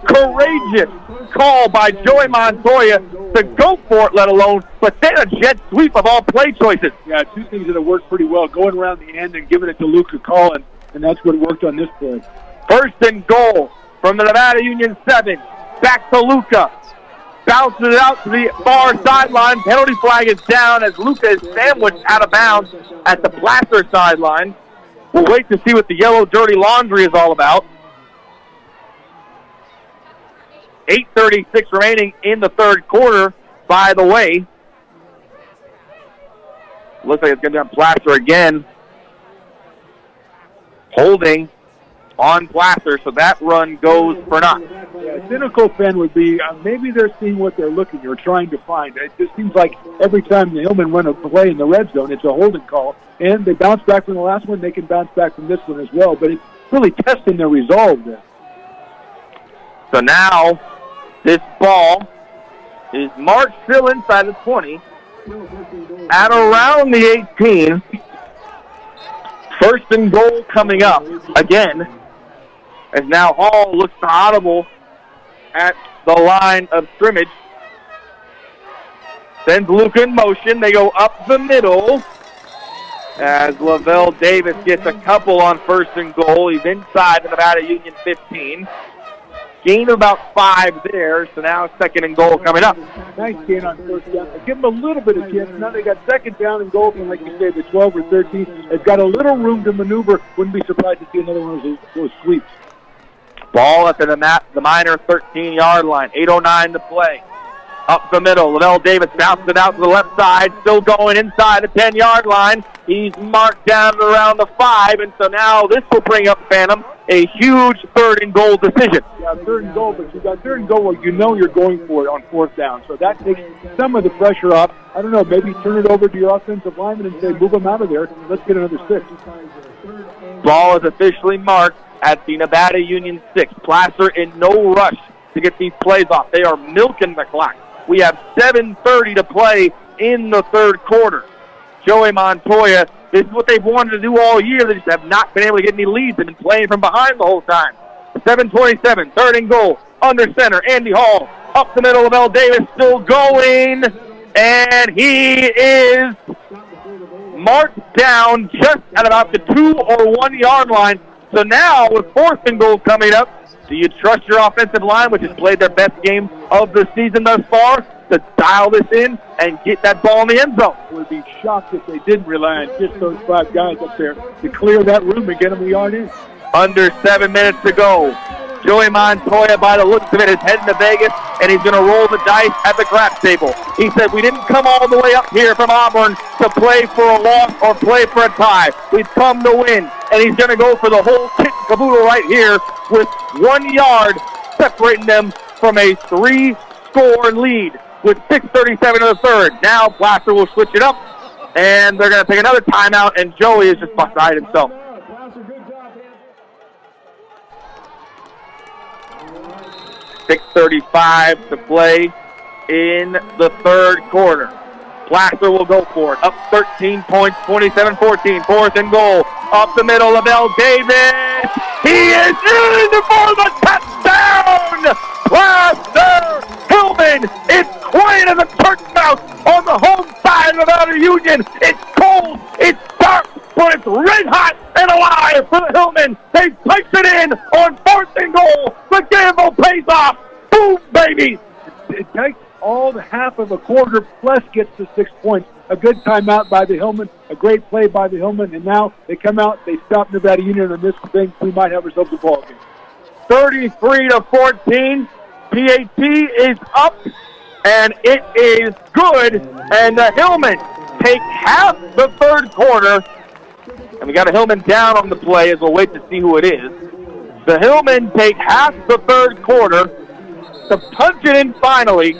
courageous call by Joey Montoya to go for it, let alone, but then a jet sweep of all play choices. Yeah, 2 things that have worked pretty well, going around the end and giving it to Luca Collins, and that's what worked on this play. 1st and goal from the Nevada Union 7. Back to Luca. Bounces it out to the far sideline. Penalty flag is down as Luca is sandwiched out of bounds at the Placer sideline. We'll wait to see what the yellow dirty laundry is all about. 8:36 remaining in the 3rd quarter, by the way. Looks like it's going to be on Placer again. Holding on Placer, so that run goes for naught. Yeah, cynical fan would be, maybe they're seeing what they're looking or trying to find. It just seems like every time the Hillmen run a play in the red zone, it's a holding call. And they bounce back from the last one, they can bounce back from this one as well. But it's really testing their resolve there. So now, this ball is Mark still inside the 20. At around the 18. First and goal coming up again. As now Hall looks to audible at the line of scrimmage. Sends Luca in motion. They go up the middle. As Lavelle Davis gets a couple on first and goal. He's inside the Nevada Union 15. Gain of about 5 there, so now second and goal coming up. Nice gain on first down. Give them a little bit of chance. Now they got second down and goal from, like you say, the 12 or 13. They've got a little room to maneuver. Wouldn't be surprised to see another one of those sweeps. Ball up in the minor 13-yard line. 8:09 to play. Up the middle, Lavelle Davis bounces it out to the left side, still going inside the 10-yard line. He's marked down around the 5, and so now this will bring up Phantom a huge third and goal decision. Yeah, third and goal, but you got third and goal where you know you're going for it on fourth down. So that takes some of the pressure off. I don't know, maybe turn it over to your offensive lineman and say, move them out of there. Let's get another 6. Ball is officially marked at the Nevada Union 6. Placer in no rush to get these plays off. They are milking the clock. We have 7:30 to play in the third quarter. Joey Montoya, this is what they've wanted to do all year. They just have not been able to get any leads. They've been playing from behind the whole time. 7:27, third and goal. Under center, Andy Hall. Up the middle, Lavelle Davis still going. And he is marked down just at about the 2 or 1 yard line. So now with fourth and goal coming up, do you trust your offensive line, which has played their best game of the season thus far, to dial this in and get that ball in the end zone? I would be shocked if they didn't rely on just those 5 guys up there to clear that room and get them a yard in. Under 7 minutes to go. Joey Montoya, by the looks of it, is heading to Vegas, and he's going to roll the dice at the craps table. He said, we didn't come all the way up here from Auburn to play for a loss or play for a tie. We've come to win, and he's going to go for the whole kit and caboodle right here with 1 yard separating them from a 3-score lead with 6:37 in the third. Now Placer will switch it up, and they're going to take another timeout, and Joey is just beside himself. 6:35 to play in the third quarter. Placer will go for it. Up 13 points, 27-14. Fourth and goal. Up the middle, Lavelle Davis. He is in for the touchdown! Placer Hillman. It's quiet as a church mouse on the home side of Nevada Union. It's cold, it's dark, but it's red hot and alive for the Hillmen. They piped it in on fourth and goal. The gamble pays off. Boom, baby. It takes all the half of a quarter plus gets to 6 points. A good timeout by the Hillmen, a great play by the Hillmen, and now they come out, they stop Nevada Union on this thing. We might have ourselves a ball game. 33-14. PAT is up, and it is good. And the Hillmen take half the third quarter. And we got a Hillman down on the play as we'll wait to see who it is. The Hillmen take half the third quarter to punch it in finally.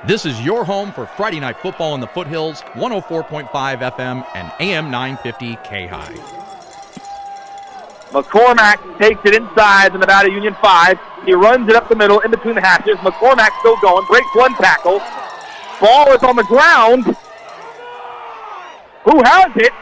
This is your home for Friday Night Football in the Foothills, 104.5 FM and AM 950 K-High. McCormack takes it inside the Nevada Union 5. He runs it up the middle in between the hashes. McCormack still going, breaks one tackle. Ball is on the ground. Who has it?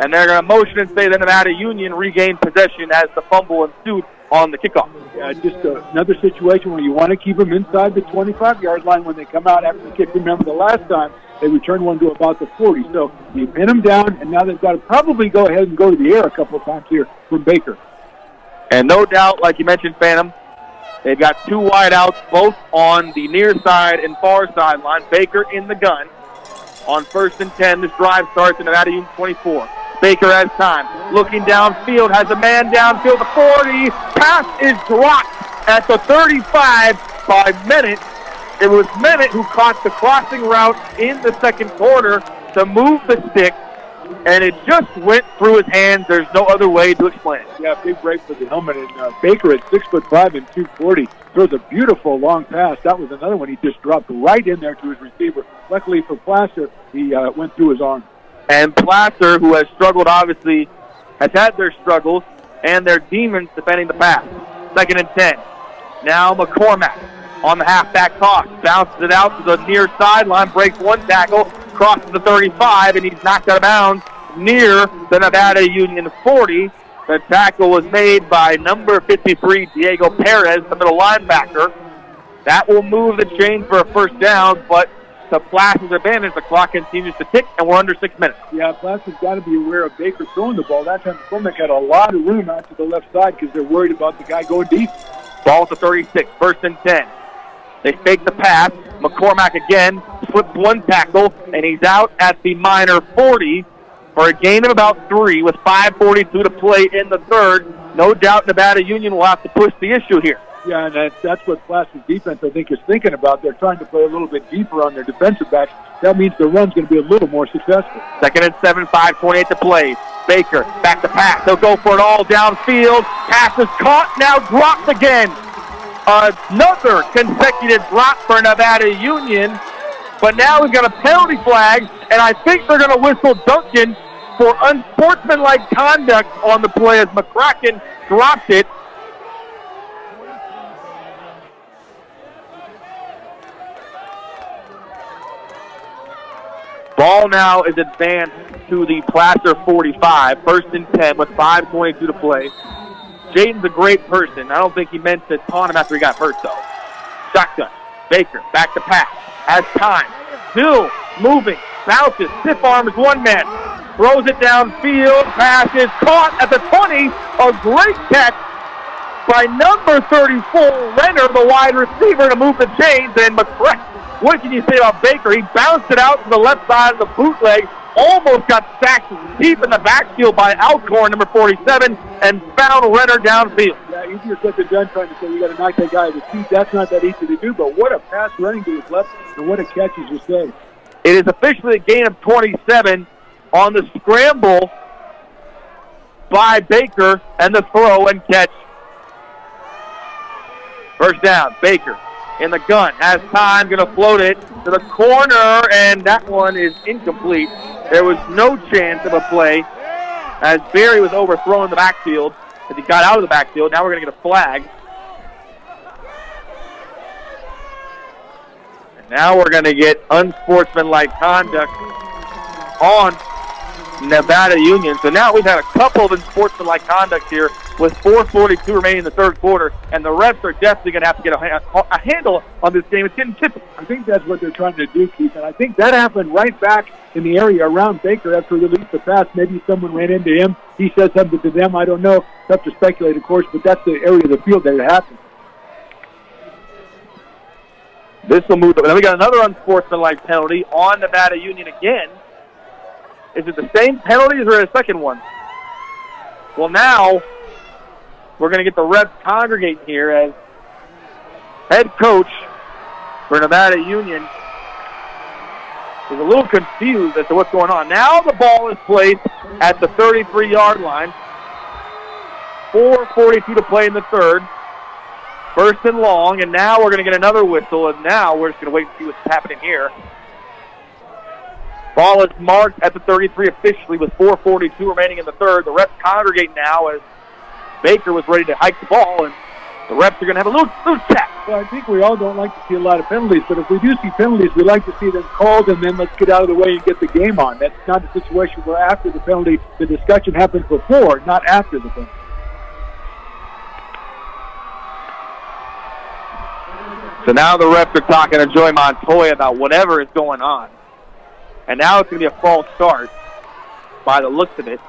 And they're going to motion and say the Nevada Union regained possession as the fumble ensued on the kickoff. Yeah, just another situation where you want to keep them inside the 25-yard line when they come out after the kick. Remember the last time they returned one to about the 40. So you pin them down, and now they've got to probably go ahead and go to the air a couple of times here from Baker. And no doubt, like you mentioned, Phantom, they've got 2 wideouts, both on the near side and far sideline. Baker in the gun. On 1st and 10, this drive starts in Nevada Union 24. Baker has time. Looking downfield, has a man downfield, the 40. Pass is dropped at the 35 by Mennett. It was Mennett who caught the crossing route in the second quarter to move the stick, and it just went through his hands. There's no other way to explain it. Yeah, big break for the Hillmen. And Baker at 6'5" and 240 throws a beautiful long pass. That was another one he just dropped right in there to his receiver. Luckily for Placer, he went through his arm. And Placer, who has struggled, obviously, has had their struggles. and their demons defending the pass. 2nd and 10. Now McCormack on the halfback toss. Bounces it out to the near sideline, breaks one tackle, crosses the 35, and he's knocked out of bounds near the Nevada Union 40. The tackle was made by number 53, Diego Perez, the middle linebacker. That will move the chain for a first down, but to Placer's advantage, the clock continues to tick, and we're under 6 minutes. Yeah, Placer's got to be aware of Baker throwing the ball. That time McCormack had a lot of room out to the left side because they're worried about the guy going deep. Ball to 36, 1st and 10. They fake the pass. McCormack again slips one tackle, and he's out at the minor 40 for a gain of about 3 with 5:42 to play in the third. No doubt Nevada Union will have to push the issue here. Yeah, and that's what Placer's defense, I think, is thinking about. They're trying to play a little bit deeper on their defensive backs. That means the run's going to be a little more successful. 2nd and 7, 5:28 to play. Baker back to pass. They'll go for it all downfield. Pass is caught, now dropped again. Another consecutive drop for Nevada Union. But now we've got a penalty flag, and I think they're going to whistle Duncan for unsportsmanlike conduct on the play as McCracken dropped it. Ball now is advanced to the Placer 45, 1st and 10 with 5:22 to play. Jaden's a great person. I don't think he meant to taunt him after he got hurt, though. Shotgun. Baker back to pass. Has time. Still moving. Bounces. Stiff arms one man. Throws it downfield. Pass is caught at the 20. A great catch by number 34, Renner, the wide receiver, to move the chains. And McCracken, what can you say about Baker? He bounced it out to the left side of the bootleg. Almost got sacked deep in the backfield by Alcorn, number 47, and found Renner downfield. Yeah, easier said than done trying to say you got to knock that guy out of his feet. That's not that easy to do, but what a pass running to his left, and what a catch, as you say. It is officially a gain of 27 on the scramble by Baker and the throw and catch. First down, Baker in the gun, has time, going to float it to the corner, and that one is incomplete. There was no chance of a play as Barry was overthrown in the backfield as he got out of the backfield. Now we're going to get a flag. And now we're going to get unsportsmanlike conduct on Nevada Union. So now we've had a couple of unsportsmanlike conduct here with 4:42 remaining in the third quarter, and the refs are definitely going to have to get a handle on this game. It's getting tippy. I think that's what they're trying to do, Keith, and I think that happened right back in the area around Baker after he released the pass. Maybe someone ran into him. He said something to them. I don't know. Tough to speculate, of course, but that's the area of the field that it happened. This will move. Then we got another unsportsmanlike penalty on Nevada Union again. Is it the same penalties or a second one? Well, now we're going to get the refs congregate here as head coach for Nevada Union is a little confused as to what's going on. Now the ball is placed at the 33-yard line. 4:42 to play in the third. 1st and long, and now we're going to get another whistle, and now we're just going to wait and see what's happening here. Ball is marked at the 33 officially with 4:42 remaining in the third. The refs congregate now as Baker was ready to hike the ball, and the refs are going to have a little chat. Well, I think we all don't like to see a lot of penalties, but if we do see penalties, we like to see them called, and then let's get out of the way and get the game on. That's not a situation where after the penalty, the discussion happens before, not after the penalty. So now the refs are talking to Joey Montoya about whatever is going on. And now it's going to be a false start by the looks of it.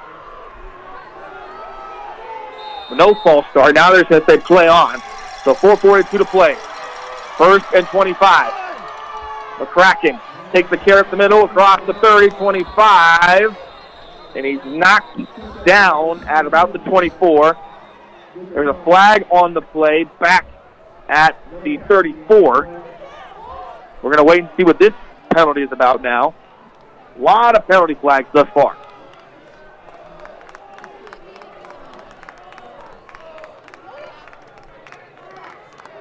No false start. Now they're going to say play on. So 4:42 to play. 1st and 25. McCracken takes the carry up the middle across the 30, 25. And he's knocked down at about the 24. There's a flag on the play back at the 34. We're going to wait and see what this penalty is about now. A lot of penalty flags thus far.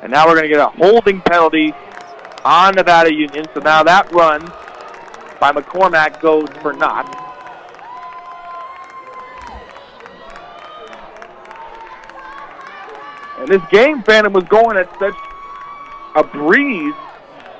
And now we're going to get a holding penalty on Nevada Union. So now that run by McCormack goes for naught. And this game, Phantom, was going at such a breeze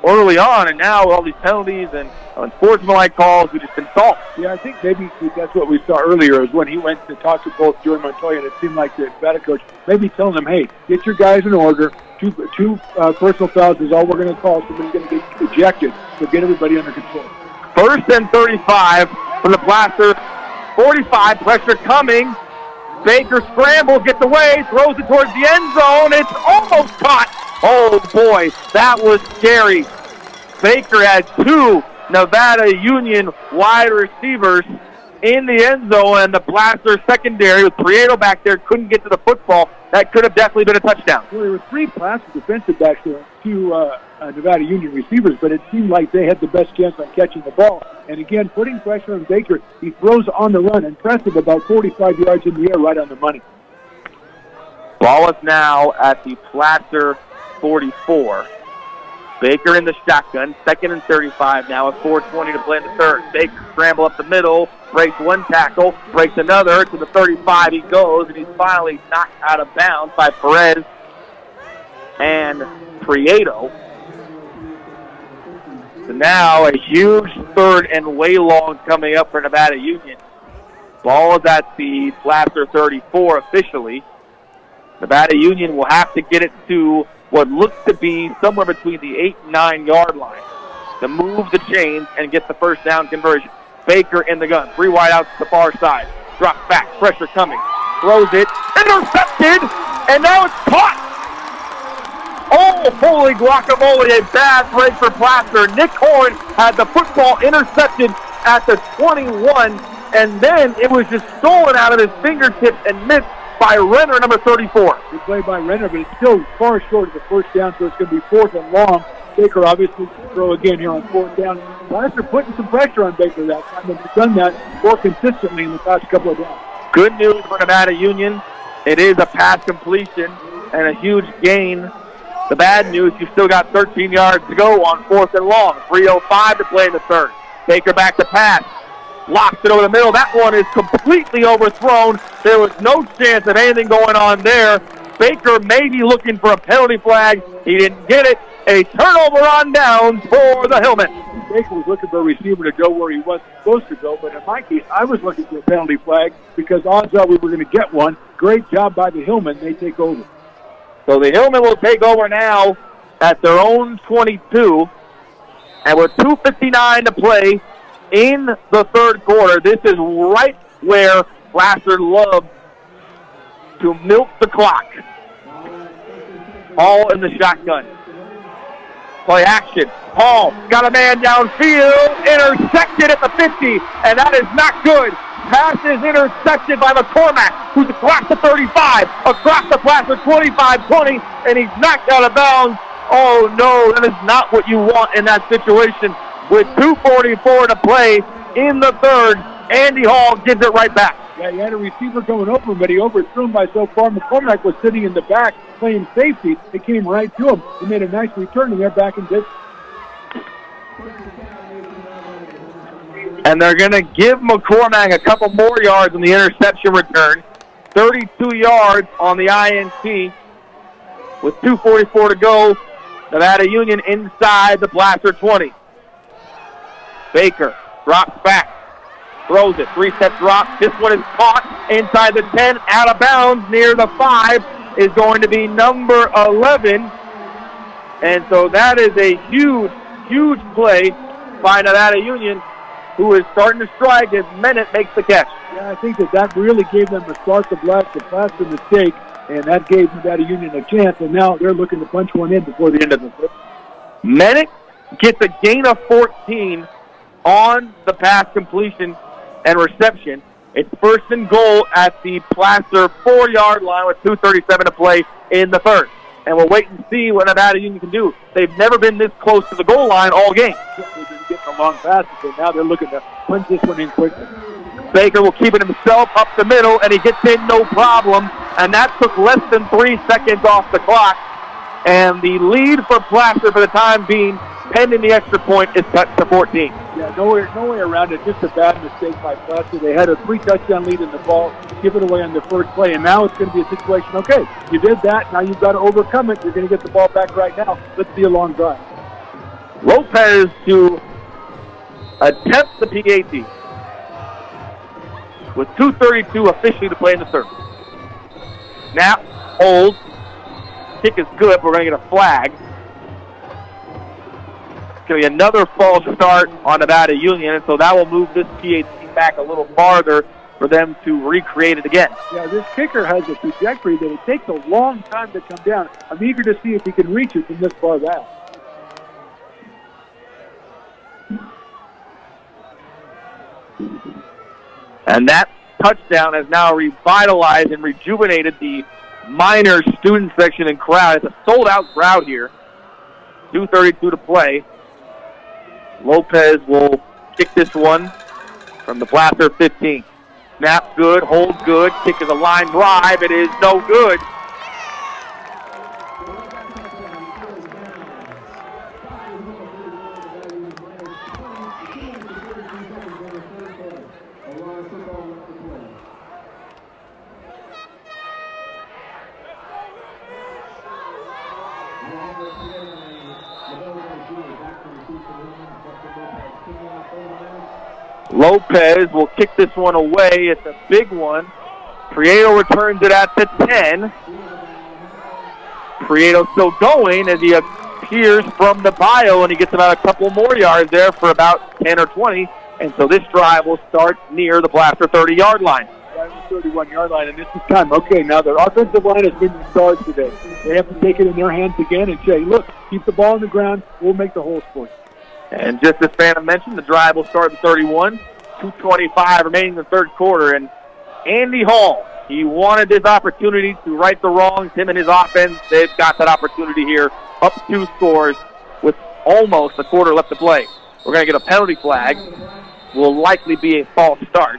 early on, and now with all these penalties and unsportsmanlike calls, we've just been soft. Yeah, I think maybe that's what we saw earlier is when he went to talk to both Joey Montoya, and it seemed like the Nevada coach maybe telling them, hey, get your guys in order. Two personal fouls is all we're going to call. Somebody's going to get ejected. So get everybody under control. 1st and 35 from the Placer 45. Pressure coming. Baker scrambles, gets away, throws it towards the end zone. It's almost caught. Oh, boy, that was scary. Baker had 2 Nevada Union wide receivers in the end zone, and the Placer secondary with Prieto back there couldn't get to the football. That could have definitely been a touchdown. Well, there were 3 Placer defensive backs there, 2 Nevada Union receivers, but it seemed like they had the best chance on catching the ball. And again, putting pressure on Baker, he throws on the run, impressive, about 45 yards in the air, right on the money. Ball is now at the Placer 44. Baker in the shotgun, 2nd and 35 now with 4:20 to play in the third. Baker scramble up the middle, breaks 1 tackle, breaks another to the 35. He goes, and he's finally knocked out of bounds by Perez and Prieto. So now a huge 3rd and way long coming up for Nevada Union. Ball is at the Placer 34 officially. Nevada Union will have to get it to what looks to be somewhere between the 8 and 9 yard line to move the chains and get the first down conversion. Baker in the gun, 3 wide outs to the far side. Drops back, pressure coming. Throws it, intercepted, and now it's caught. Oh, holy guacamole, a bad break for Placer. Nick Horn had the football intercepted at the 21, and then it was just stolen out of his fingertips and missed by Renner, number 34. Good play by Renner, but it's still far short of the first down, so it's going to be 4th and long. Baker obviously can throw again here on 4th down. Placer putting some pressure on Baker that time, and he's done that more consistently in the past couple of downs. Good news for Nevada Union. It is a pass completion and a huge gain. The bad news, you've still got 13 yards to go on 4th and long. 3:05 to play in the third. Baker back to pass. Locks it over the middle. That one is completely overthrown. There was no chance of anything going on there. Baker may be looking for a penalty flag. He didn't get it. A turnover on downs for the Hillmen. Baker was looking for a receiver to go where he wasn't supposed to go, but in my case, I was looking for a penalty flag because odds are we were going to get one. Great job by the Hillmen. They take over. So the Hillmen will take over now at their own 22. And with 2:59 to play in the third quarter, this is right where Placer loved to milk the clock. All in the shotgun. Play action. Hall got a man downfield, intercepted at the 50, and that is not good. Pass is intercepted by McCormack, who's across the 35, across the Placer 25-20, and he's knocked out of bounds. Oh no, that is not what you want in that situation. With 2:44 to play in the third, Andy Hall gives it right back. Yeah, he had a receiver going over him, but he overthrew him by so far. McCormack was sitting in the back playing safety. It came right to him. He made a nice return, and they're back in this. And they're going to give McCormack a couple more yards on the interception return. 32 yards on the INT. With 2:44 to go, Nevada Union inside the Placer 20. Baker drops back, throws it, 3-step drop. This one is caught inside the 10, out of bounds near the 5 is going to be number 11. And so that is a huge, huge play by Nevada Union, who is starting to strike as Menet makes the catch. Yeah, I think that really gave them a spark of life, the Placer mistake, and that gave Nevada Union a chance, and now they're looking to punch one in before the end of the fifth. Menet gets a gain of 14 on the pass completion and reception. It's 1st and goal at the Placer 4-yard line with 2:37 to play in the third. And we'll wait and see what Nevada Union can do. They've never been this close to the goal line all game. They've been getting a long passes, and now they're looking to punch this one in quickly. Baker will keep it himself up the middle, and he gets in no problem. And that took less than 3 seconds off the clock. And the lead for Placer for the time being pending the extra point, is cut to 14. Yeah, no way around it. Just a bad mistake by Placer. They had a 3-touchdown lead in the ball, give it away on the first play, and now it's going to be a situation, okay, you did that, now you've got to overcome it. You're going to get the ball back right now. Let's see a long drive. Lopez to attempt the PAT with 2:32 officially to play in the third. Snap, hold, kick is good, but we're going to get a flag. It's going to be another false start on Nevada Union, and so that will move this PAT back a little farther for them to recreate it again. Yeah, this kicker has a trajectory that it takes a long time to come down. I'm eager to see if he can reach it from this far back. And that touchdown has now revitalized and rejuvenated the minor student section and crowd. It's a sold-out crowd here. 2:32 to play. Lopez will kick this one from the Placer 15. Snap good, hold good, kick is a line drive. It is no good. Lopez will kick this one away. It's a big one. Prieto returns it at the 10. Prieto still going as he appears from the bio, and he gets about a couple more yards there for about 10 or 20. And so this drive will start near the Placer 30-yard line. Right, 31-yard line, and this is time. Okay, now their offensive line has been the stars today. They have to take it in their hands again and say, look, keep the ball on the ground. We'll make the holes for you. And just as Phantom mentioned, the drive will start at 31. 2:25 remaining in the third quarter. And Andy Hall, he wanted this opportunity to right the wrongs. Him and his offense, they've got that opportunity here. Up 2 scores with almost a quarter left to play. We're going to get a penalty flag. Will likely be a false start.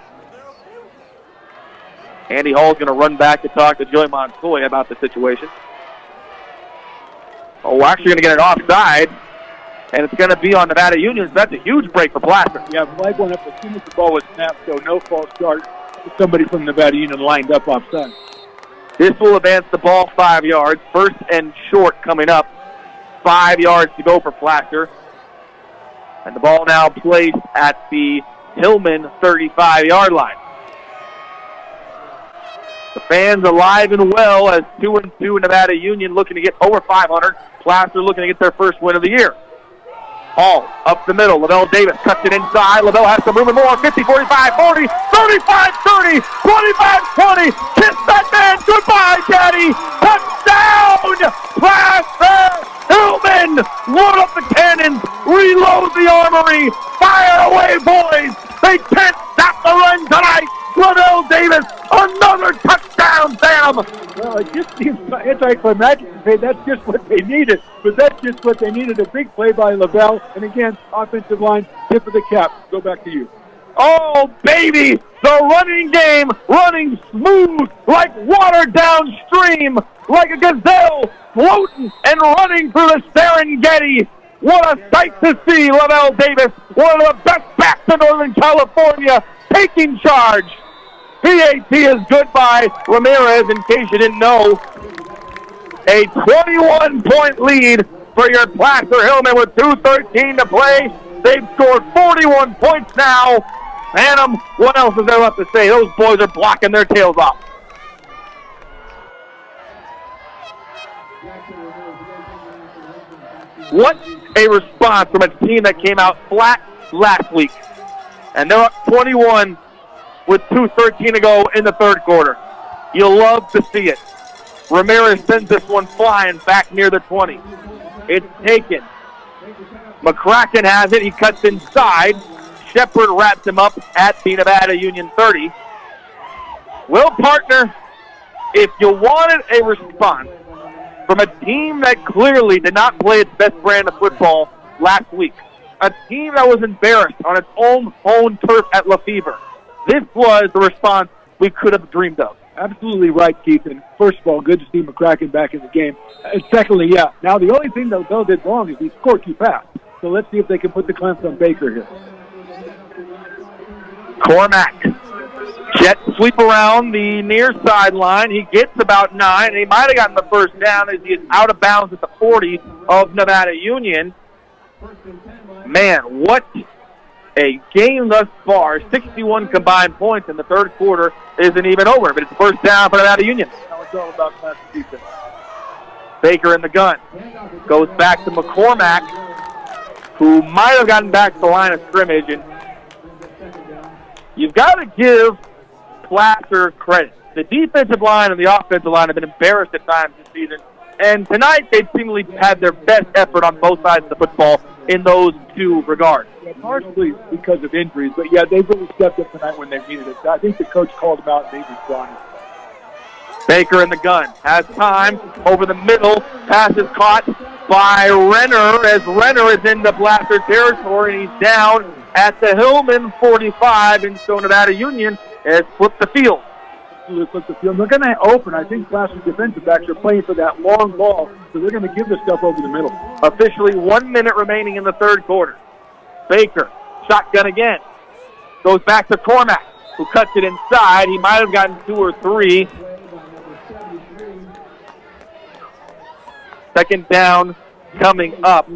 Andy Hall's going to run back to talk to Joey Montoya about the situation. Oh, we're actually going to get an offside. And it's going to be on Nevada Union. So that's a huge break for Placer. Yeah, flag went up as soon as the ball was snapped, so no false start. Somebody from Nevada Union lined up offside. This will advance the ball 5 yards. First and short coming up. 5 yards to go for Placer. And the ball now placed at the Hillman 35-yard line. The fans alive and well as 2-2 Nevada Union looking to get over 500. Placer looking to get their first win of the year. Hall up the middle. Lavelle Davis cuts it inside. Lavelle has some room and more. 50, 45, 40, 35, 30, 25, 20. Kiss that man. Goodbye, Caddy. Touchdown! Placer Hillman. Load up the cannons. Reload the armory. Fire away, boys. They can't stop the run tonight. Lavelle Davis, another touchdown, Sam. Well, it just seems anticlimactic to say that's just what they needed. But that's just what they needed, a big play by Lavelle. And again, offensive line, tip of the cap. Go back to you. Oh, baby, the running game running smooth like water downstream, like a gazelle floating and running through the Serengeti. What a sight to see, Lavelle Davis, one of the best backs in Northern California, taking charge. PAT is good by Ramirez, in case you didn't know. A 21-point lead for your Placer Hillman with 2:13 to play. They've scored 41 points now. Phantom, what else is there left to say? Those boys are blocking their tails off. What a response from a team that came out flat last week. And they're up 21 with 2:13 to go in the third quarter. You'll love to see it. Ramirez sends this one flying back near the 20. It's taken. McCracken has it. He cuts inside. Shepard wraps him up at the Nevada Union 30. Will partner, if you wanted a response from a team that clearly did not play its best brand of football last week, a team that was embarrassed on its own home turf at Lefevre, this was the response we could have dreamed of. Absolutely right, Keith. And first of all, good to see McCracken back in the game. And secondly, yeah, now the only thing that Bell did wrong is he scored too fast. So let's see if they can put the clamps on Baker here. Cormack. Jet sweep around the near sideline. He gets about 9. He might have gotten the first down as he is out of bounds at the 40 of Nevada Union. Man, what a game thus far. 61 combined points in the third quarter isn't even over, but it's first down for Nevada Union. Now it's all about class defense. Baker in the gun. Goes back to McCormack, who might have gotten back to the line of scrimmage. And you've got to give Placer credit. The defensive line and the offensive line have been embarrassed at times this season. And tonight they've seemingly had their best effort on both sides of the football in those two regards. Yeah, partially because of injuries, but yeah, they've really stepped up tonight when they needed it. I think the coach called them out and they responded. Baker in the gun. Has time over the middle. Pass is caught by Renner as Renner is into Placer territory and he's down at the Hillman 45, and so Nevada Union has flipped the field. They're going to open. I think Placer's defensive backs are playing for that long ball, so they're going to give the stuff over the middle. Officially 1 minute remaining in the third quarter. Baker, shotgun again. Goes back to Cormack, who cuts it inside. He might have gotten 2 or 3. Second down coming up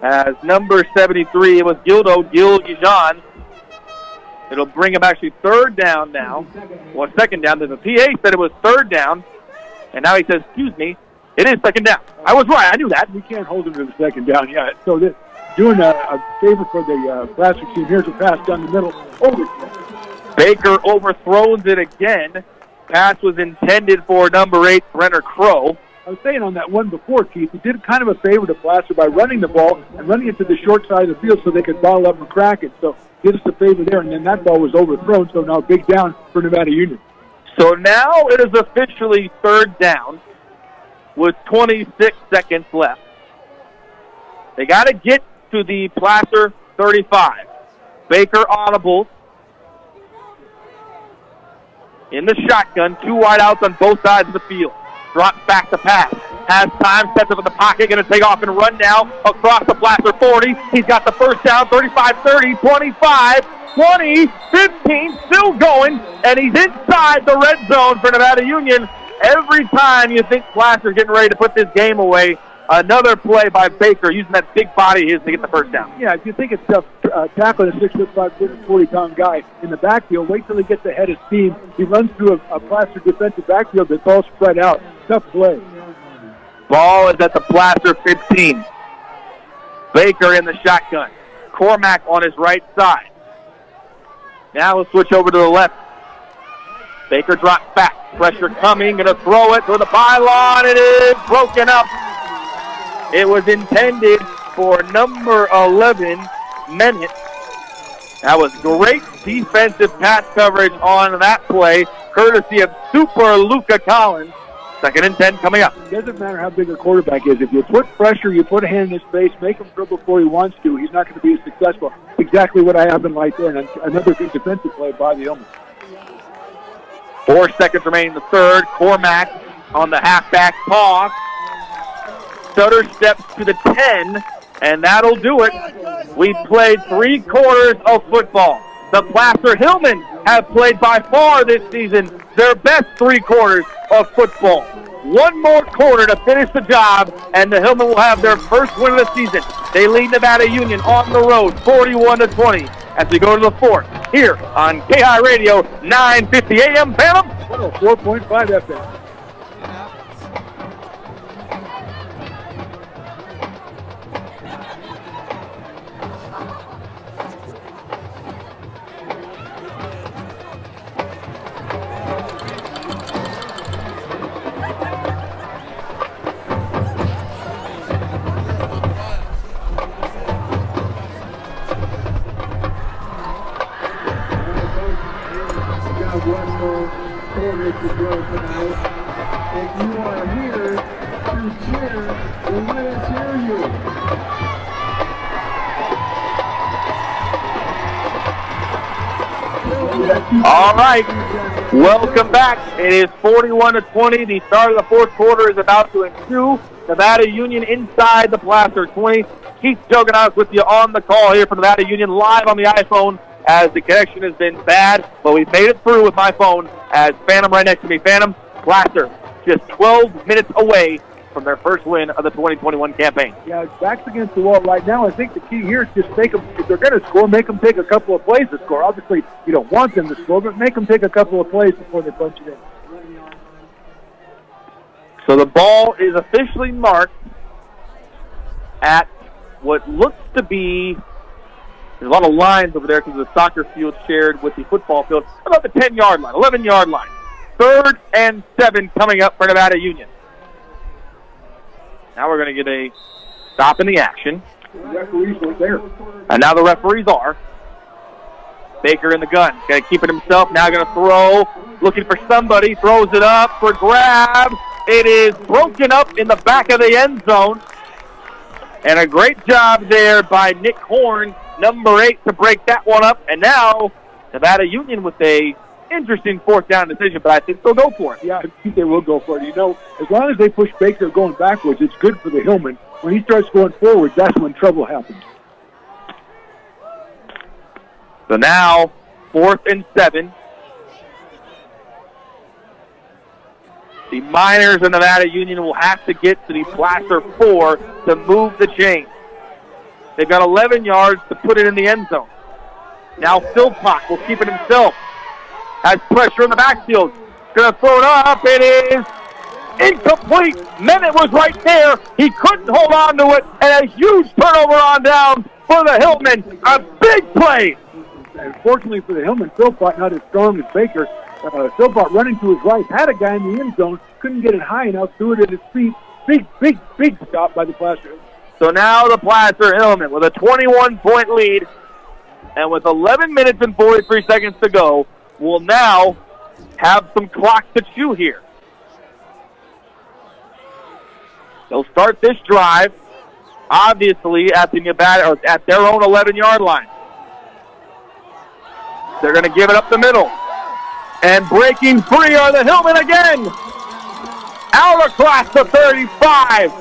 as number 73, it was Gil-Gijan. It'll bring him actually third down now. Well, second down. The PA said it was third down, and now he says, excuse me, it is second down. I was right. I knew that. We can't hold him to the second down yet. So doing a favor for the Placer team. Here's a pass down the middle. Baker overthrows it again. Pass was intended for number 8, Brenner Crow. I was saying on that one before, Keith, he did kind of a favor to Placer by running the ball and running it to the short side of the field so they could bottle up and crack it. So did us a favor there, and then that ball was overthrown, so now big down for Nevada Union. So now it is officially third down with 26 seconds left. They got to get to the Placer 35. Baker audible in the shotgun, 2 wideouts on both sides of the field. Drops back to pass. Has time, sets up in the pocket, going to take off and run now across the Placer 40. He's got the first down, 35-30, 25, 20, 15, still going, and he's inside the red zone for Nevada Union. Every time you think Placer's getting ready to put this game away, another play by Baker using that big body of his to get the first down. Yeah, if you think it's tough tackling a 6'5", 240-pound guy in the backfield, wait till he gets ahead of steam. He runs through a Placer defensive backfield that's all spread out. Tough play. Ball is at the Placer 15. Baker in the shotgun. Cormack on his right side. Now we'll switch over to the left. Baker drops back. Pressure coming. Going to throw it to the pylon. It is broken up. It was intended for number 11, Menet. That was great defensive pass coverage on that play, courtesy of Super Luca Collins. 2nd and 10 coming up. It doesn't matter how big a quarterback is. If you put pressure, you put a hand in his face, make him dribble before he wants to, he's not going to be as successful. Exactly what I have in right there, and another good defensive play by the Hillman. 4 seconds remaining in the third. Cormack on the halfback toss. Sutter steps to the 10, and that'll do it. We played 3 quarters of football. The Placer Hillmen have played by far this season their best 3 quarters of football. 1 more quarter to finish the job, and the Hillmen will have their first win of the season. They lead Nevada Union on the road, 41-20, as we go to the 4th here on KI Radio, 950 AM. Phantom. 4.5 FM. All right, welcome back. It is 41-20. The start of the 4th quarter is about to ensue. Nevada Union inside the Placer 20. Keith Joganov with you on the call here from Nevada Union, live on the iPhone as the connection has been bad, but we've made it through with my phone as Phantom right next to me. Phantom, Placer, just 12 minutes away from their first win of the 2021 campaign. Yeah, backs against the wall right now. I think the key here is just make them, if they're going to score, make them take a couple of plays to score. Obviously, you don't want them to score, but make them take a couple of plays before they punch it in. So the ball is officially marked at what looks to be, there's a lot of lines over there because the soccer field shared with the football field, about the 10-yard line, 11-yard line. 3rd and 7 coming up for Nevada Union. Now we're going to get a stop in the action. The referees were there. And now the referees are. Baker in the gun. Going to keep it himself. Now going to throw. Looking for somebody. Throws it up for grabs. It is broken up in the back of the end zone. And a great job there by Nick Horn, number 8, to break that one up. And now Nevada Union with a interesting 4th down decision, but I think they'll go for it. Yeah, I think they will go for it. You know, as long as they push Baker going backwards, it's good for the Hillman. When he starts going forward, that's when trouble happens. So now, 4th and 7. The Miners and Nevada Union will have to get to the Placer 4 to move the chain. They've got 11 yards to put it in the end zone. Now Philpott will keep it himself. Has pressure in the backfield. Going to throw it up. It is incomplete. Mennett was right there. He couldn't hold on to it. And a huge turnover on down for the Hillmen. A big play. Fortunately for the Hillman, Philpott not as strong as Baker. Philpott running to his right, had a guy in the end zone, couldn't get it high enough, threw it at his feet. Big stop by the Placer. So now the Placer Hillman with a 21-point lead. And with 11 minutes and 43 seconds to go, will now have some clock to chew here. They'll start this drive, obviously, at the Nevada, or at their own 11-yard line. They're going to give it up the middle. And breaking free are the Hillmen again. Out across the 35.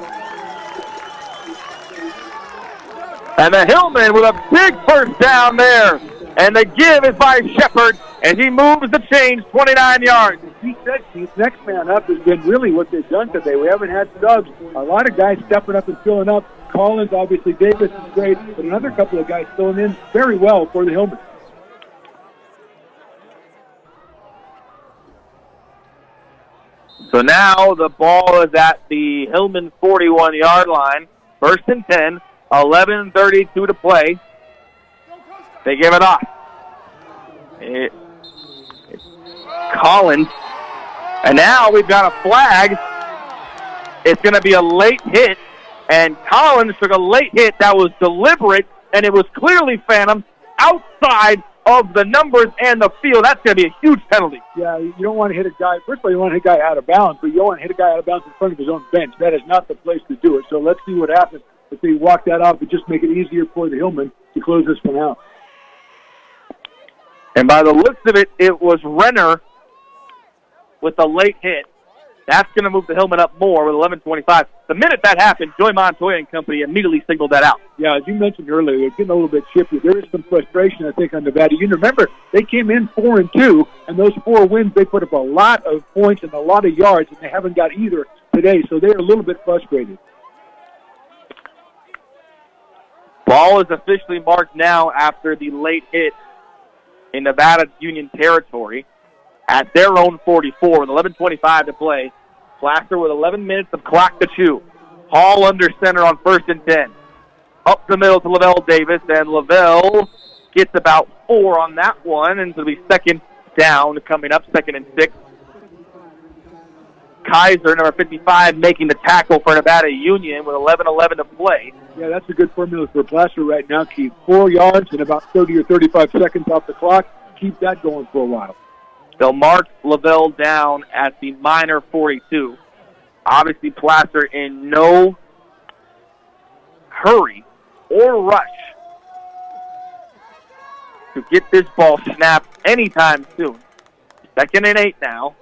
And the Hillmen with a big first down there. And the give is by Shepard, and he moves the chains 29 yards. He said Keith, next man up has been really what they've done today. We haven't had subs. A lot of guys stepping up and filling up. Collins, obviously, Davis is great, but another couple of guys filling in very well for the Hillmen. So now the ball is at the Hillman 41-yard line. 1st and 10, 11:32 to play. They give it off. It's Collins. And now we've got a flag. It's going to be a late hit. And Collins took a late hit that was deliberate, and it was clearly Phantom outside of the numbers and the field. That's going to be a huge penalty. Yeah, you don't want to hit a guy. First of all, you want to hit a guy out of bounds, but you don't want to hit a guy out of bounds in front of his own bench. That is not the place to do it. So let's see what happens if they walk that off and just make it easier for the Hillmen to close this one out. And by the looks of it, it was Renner with the late hit. That's going to move the Hillmen up more with 11:25. The minute that happened, Joy Montoya and company immediately signaled that out. Yeah, as you mentioned earlier, they're getting a little bit chippy. There is some frustration, I think, on Nevada. You remember, they came in 4-2, and those 4 wins, they put up a lot of points and a lot of yards, and they haven't got either today, so they're a little bit frustrated. Ball is officially marked now after the late hit in Nevada Union territory at their own 44 with 11:25 to play. Placer with 11 minutes of clock to chew. Hall under center on 1st and 10. Up the middle to Lavelle Davis, and Lavelle gets about 4 on that one, and it'll be 2nd down coming up, 2nd and 6. Kaiser, number 55, making the tackle for Nevada Union with 11:11 to play. Yeah, that's a good formula for Placer right now, Keith. 4 yards and about 30 or 35 seconds off the clock. Keep that going for a while. They'll mark Lavelle down at the minor 42. Obviously, Placer in no hurry or rush to get this ball snapped anytime soon. 2nd and 8 now.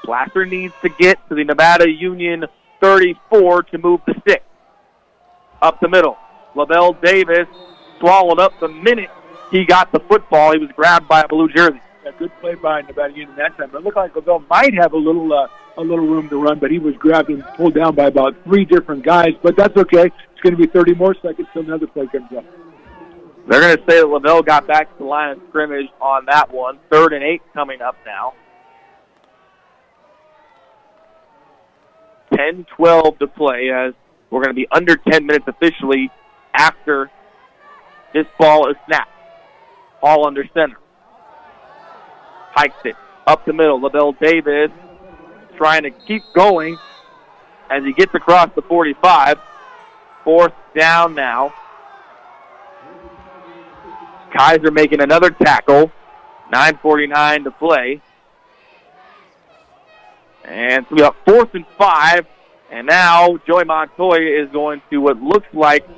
Placer needs to get to the Nevada Union 34 to move the stick. Up the middle. LaBelle Davis swallowed up the minute he got the football. He was grabbed by a blue jersey. A good play by Nevada Union that time. It looked like LaBelle might have a little room to run, but he was grabbed and pulled down by about 3 different guys. But that's okay. It's going to be 30 more seconds till another play comes up. They're going to say that LaBelle got back to the line of scrimmage on that one. 3rd and 8 coming up now. 10-12 to play as we're going to be under 10 minutes officially after this ball is snapped. Hall under center. Hikes it up the middle. LaBelle Davis trying to keep going as he gets across the 45. 4th down now. Kaiser making another tackle. 9:49 to play. And so we got 4th and 5. And now Joey Montoya is going to what looks like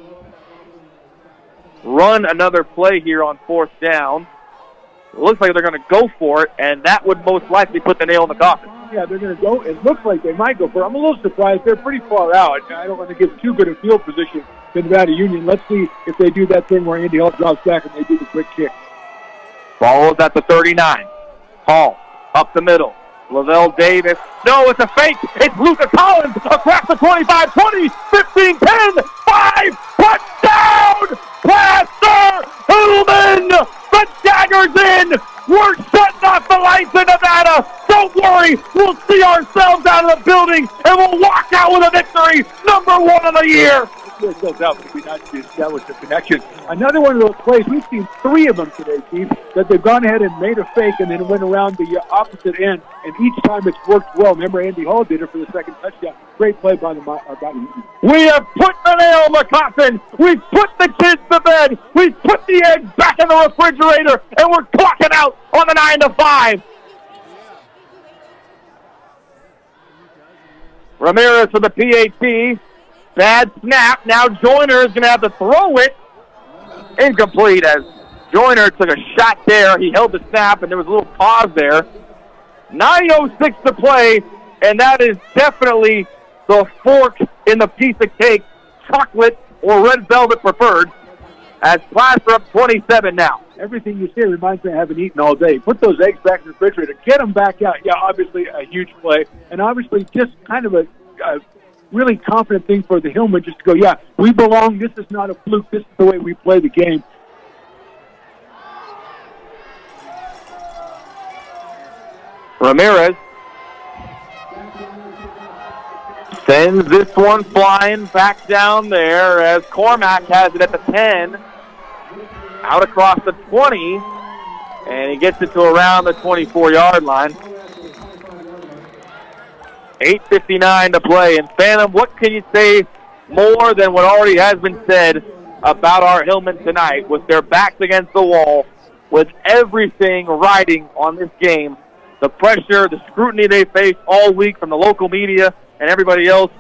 run another play here on 4th down. It looks like they're going to go for it, and that would most likely put the nail in the coffin. Yeah, they're going to go. It looks like they might go for it. I'm a little surprised. They're pretty far out. I don't want to give too good a field position to Nevada Union. Let's see if they do that thing where Andy Hall drops back and they do the quick kick. Ball is at the 39. Hall up the middle. LaBelle Davis. No, it's a fake. It's Lucas Collins across the 25, 20, 15, 10, 5. Touchdown! Plaster Hillman! The dagger's in! We're shutting off the lights in Nevada! Don't worry! We'll see ourselves out of the building and we'll walk out with a victory! Number 1 of the year! It goes out, but we not to establish a connection. Another one of those plays, we've seen 3 of them today, Steve, that they've gone ahead and made a fake and then went around the opposite end, and each time it's worked well. Remember, Andy Hall did it for the 2nd touchdown. Great play by the We have put the nail in the coffin. We've put the kids to bed. We've put the eggs back in the refrigerator, and we're clocking out on the 9 to 5. Ramirez for the PAT. Bad snap. Now Joyner is going to have to throw it. Incomplete as Joyner took a shot there. He held the snap, and there was a little pause there. 9:06 to play, and that is definitely the fork in the piece of cake, chocolate or red velvet preferred, as Placer up 27 now. Everything you say reminds me of having eaten all day. Put those eggs back in the refrigerator. Get them back out. Yeah, obviously a huge play, and obviously just kind of a really confident thing for the Hillman just to go, yeah, we belong. This is not a fluke. This is the way we play the game. Ramirez sends this one flying back down there as Cormack has it at the 10. Out across the 20. And he gets it to around the 24-yard line. 8:59 to play. And Phantom, what can you say more than what already has been said about our Hillmen tonight with their backs against the wall, with everything riding on this game, the pressure, the scrutiny they faced all week from the local media and everybody else?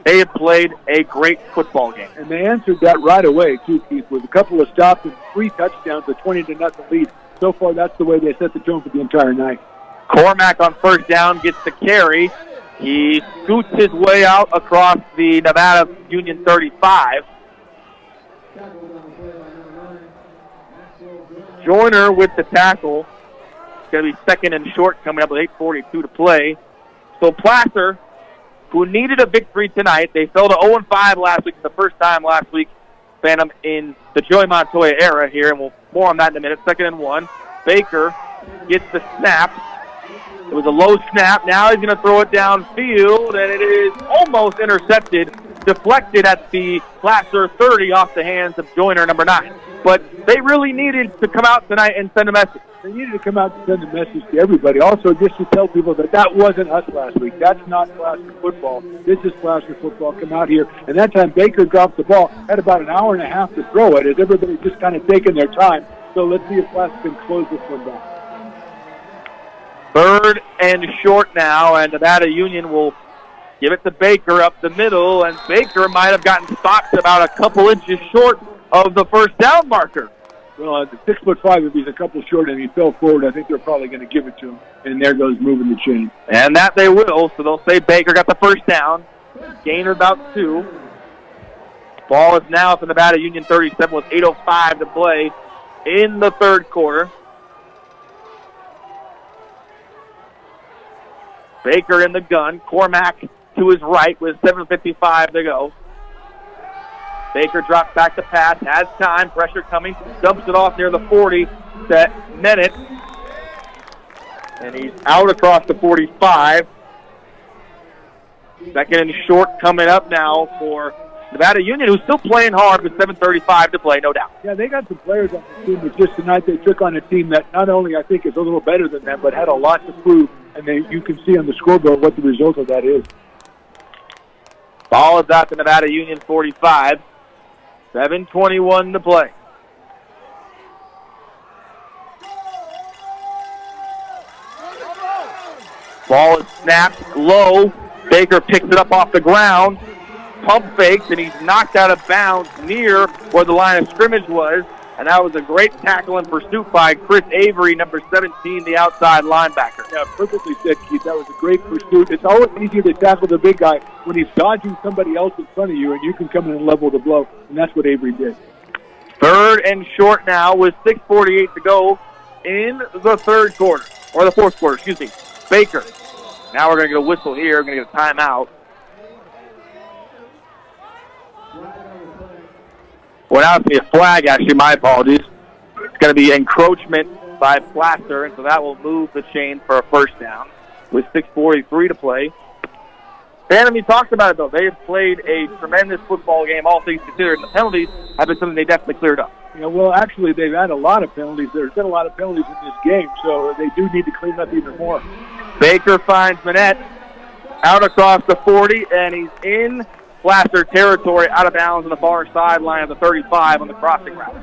They have played a great football game. And they answered that right away, too, Keith, with a couple of stops and 3 touchdowns, a 20-0 lead. So far, that's the way they set the tone for the entire night. Cormack on 1st down gets the carry. He scoots his way out across the Nevada Union 35. Joyner with the tackle. It's going to be 2nd and short coming up with 8:42 to play. So Placer, who needed a victory tonight, they fell to 0-5 last week, the first time last week, Phantom, in the Joey Montoya era here, and we'll more on that in a minute. 2nd and 1. Baker gets the snap. It was a low snap. Now he's going to throw it downfield, and it is almost intercepted, deflected at the Placer 30 off the hands of Joyner, number 9. But they really needed to come out tonight and send a message. They needed to come out and send a message to everybody. Also, just to tell people that wasn't us last week. That's not Placer football. This is Placer football. Come out here. And that time, Baker dropped the ball. Had about an hour and a half to throw it, as everybody just kind of taking their time. So let's see if Placer can close this one down. 3rd and short now, and Nevada Union will give it to Baker up the middle, and Baker might have gotten stopped about a couple inches short of the 1st down marker. Well, at 6'5", if he's a couple short and he fell forward, I think they're probably going to give it to him. And there goes moving the chain. And that they will, so they'll say Baker got the 1st down. Gain of about 2. Ball is now at the Nevada Union 37 with 8:05 to play in the third quarter. Baker in the gun. Cormack to his right with 7:55 to go. Baker drops back to pass, has time, pressure coming, dumps it off near the 40, set Menet. And he's out across the 45. Second and short coming up now for Nevada Union, who's still playing hard with 7:35 to play, no doubt. Yeah, they got some players on the team, but just tonight they took on a team that not only I think is a little better than them, but had a lot to prove, and you can see on the scoreboard what the result of that is. Ball is out to Nevada Union 45. 7:21 to play. Ball is snapped low. Baker picks it up off the ground. Pump fakes, and he's knocked out of bounds near where the line of scrimmage was. And that was a great tackle and pursuit by Chris Avery, number 17, the outside linebacker. Yeah, perfectly said, Keith. That was a great pursuit. It's always easier to tackle the big guy when he's dodging somebody else in front of you, and you can come in and level the blow, and that's what Avery did. Third and short now with 6:48 to go in the third quarter, or the fourth quarter, excuse me. Baker. Now we're going to get a whistle here. We're going to get a timeout. Well, now it's going to be a flag, actually. My apologies. It's going to be encroachment by Plaster, and so that will move the chain for a first down with 6:43 to play. Phantom, you talked about it, though. They have played a tremendous football game, all things considered, and the penalties have been something they definitely cleared up. Yeah, well, actually, they've had a lot of penalties. There's been a lot of penalties in this game, so they do need to clean up even more. Baker finds Manette out across the 40, and he's in Plaster territory, out of bounds on the far sideline of the 35 on the crossing route.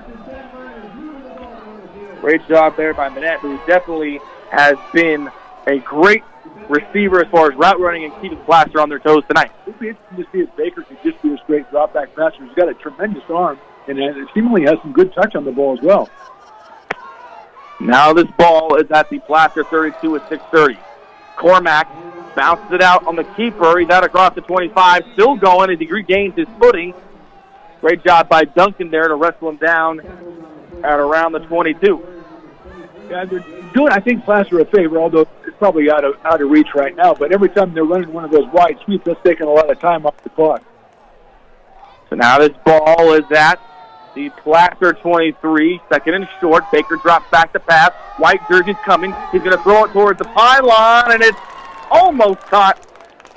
Great job there by Manette, who definitely has been a great receiver as far as route running and keeping Plaster on their toes tonight. It would be interesting to see if Baker can just be a straight drop-back passer. He's got a tremendous arm, and seemingly has some good touch on the ball as well. Now this ball is at the Plaster 32 with 6:30. Cormack bounces it out on the keeper. He's out across the 25, still going as he regains his footing. Great job by Duncan there to wrestle him down at around the 22. Yeah, they're doing, I think, Placer a favor, although it's probably out of reach right now. But every time they're running one of those wide sweeps, that's taking a lot of time off the clock. So now this ball is at the Placer 23, second and short. Baker drops back to pass. White jersey's coming. He's going to throw it towards the pylon, and it's almost caught.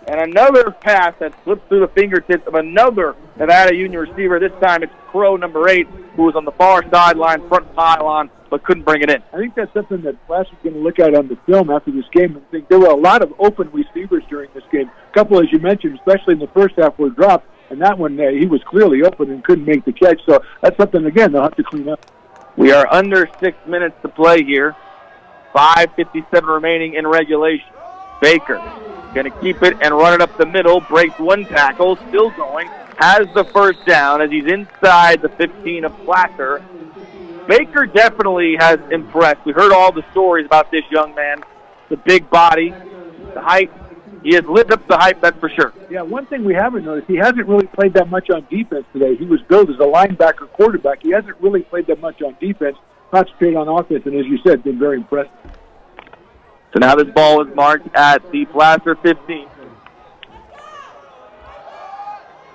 And another pass that slips through the fingertips of another Nevada Union receiver. This time it's Crow, number 8, who was on the far sideline, front pylon, but couldn't bring it in. I think that's something that Placer's going to look at on the film after this game and think there were a lot of open receivers during this game. A couple, as you mentioned, especially in the first half, were dropped. And that one, he was clearly open and couldn't make the catch. So that's something, again, they'll have to clean up. We are under 6 minutes to play here. 5:57 remaining in regulation. Baker going to keep it and run it up the middle. Breaks one tackle, still going. Has the first down as he's inside the 15 of Placer. Baker definitely has impressed. We heard all the stories about this young man. The big body, the height. He has lived up to the hype, that's for sure. Yeah, one thing we haven't noticed, he hasn't really played that much on defense today. He was billed as a linebacker quarterback. He hasn't really played that much on defense, concentrated on offense, and as you said, been very impressive. So now this ball is marked at the Placer 15.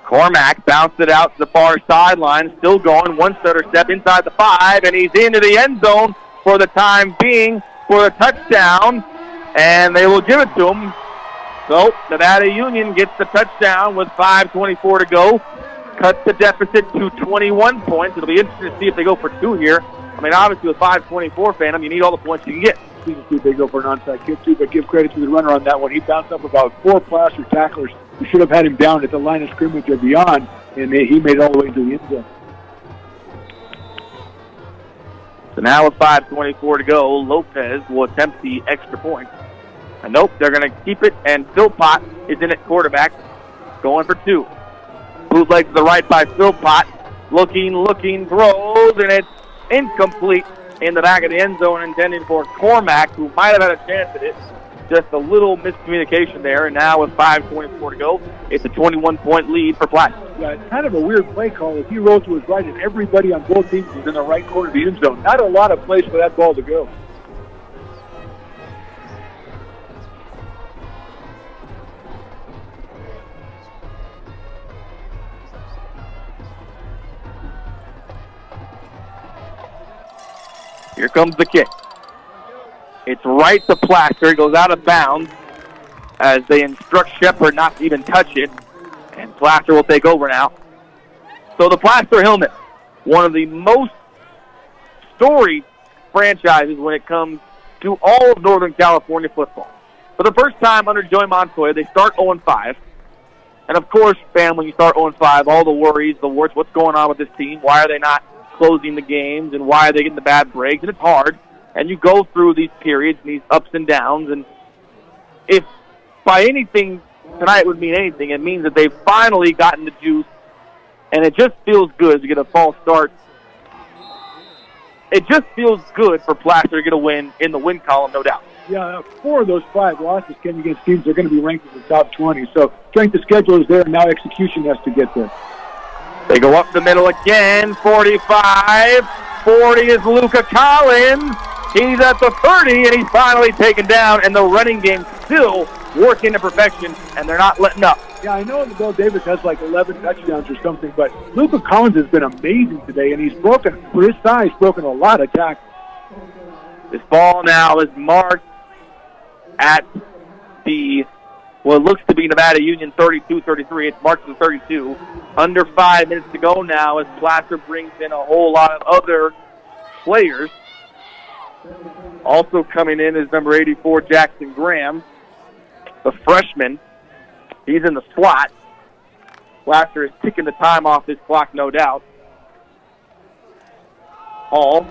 Cormack bounced it out to the far sideline, still going, one stutter step inside the 5, and he's into the end zone for the time being for a touchdown, and they will give it to him. So Nevada Union gets the touchdown with 5:24 to go. Cuts the deficit to 21 points. It'll be interesting to see if they go for 2 here. I mean, obviously with 5:24, Phantom, you need all the points you can get. You can see if they go for an onside kick too, but give credit to the runner on that one. He bounced up about 4 Placer tacklers who should have had him down at the line of scrimmage or beyond, and he made it all the way to the end zone. So now with 5:24 to go, Lopez will attempt the extra point. And nope, they're going to keep it, and Philpott is in at quarterback, going for 2. Bootleg to the right by Philpott. Looking, throws, and it's incomplete in the back of the end zone, intended for Cormack, who might have had a chance at it. Just a little miscommunication there, and now with 5:24 to go, it's a 21-point lead for Platte. Yeah, it's kind of a weird play call. If he rolled to his right, and everybody on both teams was in the right corner of the end zone. Not a lot of place for that ball to go. Here comes the kick. It's right to Plaster. It goes out of bounds as they instruct Shepard not to even touch it. And Plaster will take over now. So the Plaster Hillmen, one of the most storied franchises when it comes to all of Northern California football. For the first time under Joey Montoya, they start 0-5. And of course, fam, when you start 0-5, all the worries, the warts, what's going on with this team? Why are they not closing the games, and why are they getting the bad breaks? And it's hard. And you go through these periods and these ups and downs. And if by anything tonight would mean anything, it means that they've finally gotten the juice. And it just feels good to get a false start. It just feels good for Placer to get a win in the win column, no doubt. Yeah, 4 of those 5 losses came against teams that are going to be ranked in the top 20. So strength of schedule is there, and now execution has to get there. They go up the middle again, 45. 40 is Luca Collins. He's at the 30, and he's finally taken down, and the running game still working to perfection, and they're not letting up. Yeah, I know Bill Davis has like 11 touchdowns or something, but Luca Collins has been amazing today, and he's broken, for his size, broken a lot of tackles. This ball now is marked at the, well, it looks to be Nevada Union 32-33. It's marked to the 32. Under 5 minutes to go now as Placer brings in a whole lot of other players. Also coming in is number 84, Jackson Graham, the freshman. He's in the slot. Placer is ticking the time off his clock, no doubt. Hall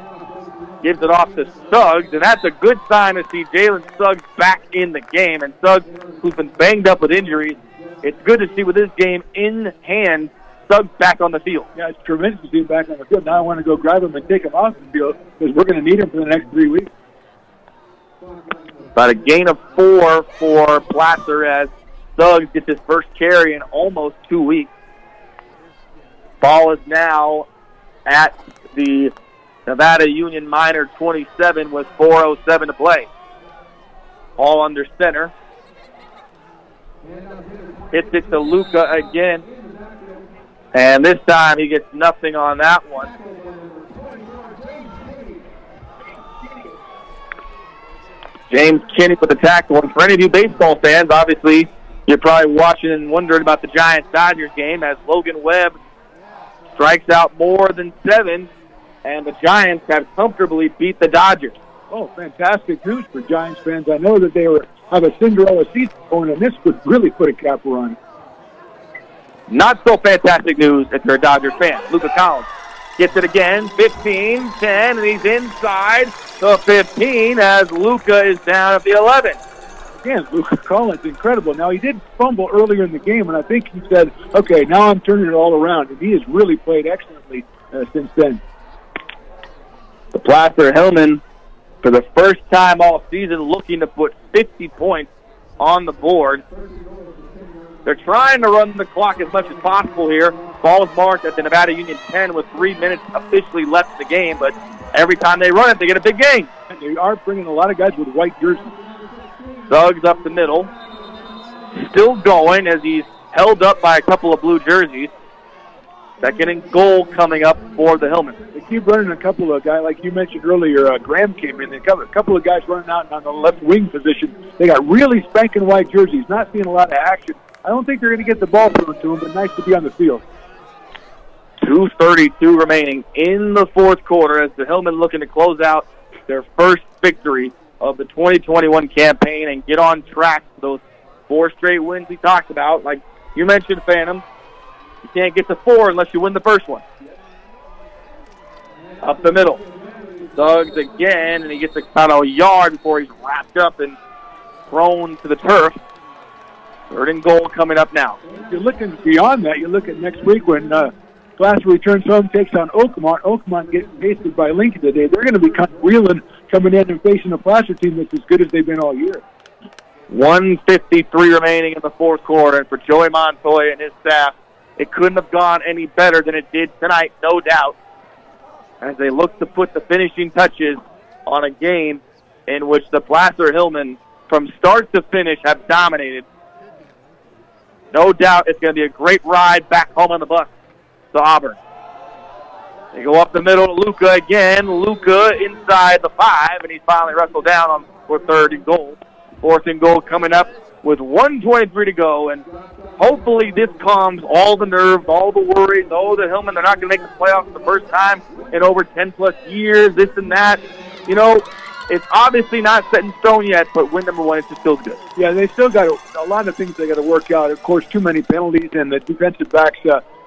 gives it off to Suggs, and that's a good sign to see Jalen Suggs back in the game. And Suggs, who's been banged up with injuries, it's good to see with this game in hand, Suggs back on the field. Yeah, it's tremendous to see him back on the field. Now I want to go grab him and take him off the field because we're going to need him for the next 3 weeks. About a gain of 4 for Placer as Suggs gets his first carry in almost 2 weeks. Ball is now at the Nevada Union Minor 27 with 4:07 to play. All under center. Hits it to Luca again. And this time he gets nothing on that one. James Kinney with the tackle. And for any of you baseball fans, obviously, you're probably watching and wondering about the Giants-Dodgers game as Logan Webb strikes out more than 7, and the Giants have comfortably beat the Dodgers. Oh, fantastic news for Giants fans. I know that they have a Cinderella season going, and this would really put a capper on it. Not so fantastic news if you're a Dodger fan. Luca Collins gets it again, 15, 10, and he's inside the 15 as Luca is down at the 11. Again, Luca Collins, incredible. Now, he did fumble earlier in the game, and I think he said, okay, now I'm turning it all around, and he has really played excellently since then. The Placer Hillmen, for the first time all season, looking to put 50 points on the board. They're trying to run the clock as much as possible here. Ball is marked at the Nevada Union 10 with 3 minutes officially left in the game, but every time they run it, they get a big gain. And they are bringing a lot of guys with white jerseys. Suggs up the middle. Still going as he's held up by a couple of blue jerseys. Second and goal coming up for the Hillmen. They keep running a couple of guys, like you mentioned earlier, Graham came in. A couple of guys running out on the left wing position. They got really spanking white jerseys, not seeing a lot of action. I don't think they're going to get the ball thrown to them, but nice to be on the field. 2:32 remaining in the fourth quarter as the Hillmen looking to close out their first victory of the 2021 campaign and get on track for those 4 straight wins we talked about. Like you mentioned, Phantom, you can't get to 4 unless you win the first one. Up the middle. Suggs again, and he gets about a yard before he's wrapped up and thrown to the turf. Third and goal coming up now. If you're looking beyond that, you look at next week when Placer returns home, takes on Oakmont. Oakmont gets pasted by Lincoln today. They're going to be kind of reeling coming in and facing a Placer team that's as good as they've been all year. 1:53 remaining in the fourth quarter, and for Joey Montoya and his staff, it couldn't have gone any better than it did tonight, no doubt, as they look to put the finishing touches on a game in which the Placer-Hillman, from start to finish, have dominated. No doubt it's going to be a great ride back home on the bus to Auburn. They go up the middle to Luca again. Luca inside the 5, and he's finally wrestled down for 3rd and goal. 4th and goal coming up with 1:23 to go, and hopefully this calms all the nerves, all the worries. Oh, the Hillman, they're not going to make the playoffs the first time in over 10-plus years, this and that. You know, it's obviously not set in stone yet, but win number 1 is still good. Yeah, they still got a lot of things they got to work out. Of course, too many penalties, and the defensive backs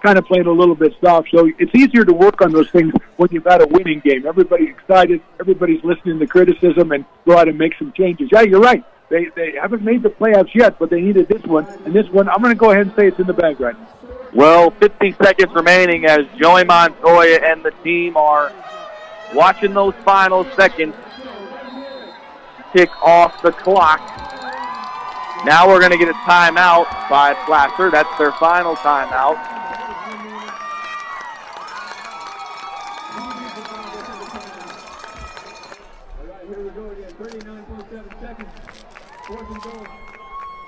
kind of playing a little bit soft. So it's easier to work on those things when you've had a winning game. Everybody's excited. Everybody's listening to criticism and go out and make some changes. Yeah, you're right. They haven't made the playoffs yet, but they needed this one. And this one, I'm going to go ahead and say it's in the bag right now. Well, 50 seconds remaining as Joey Montoya and the team are watching those final seconds tick off the clock. Now we're going to get a timeout by Placer. That's their final timeout. Here we go again. 39.7 seconds. 4th and goal.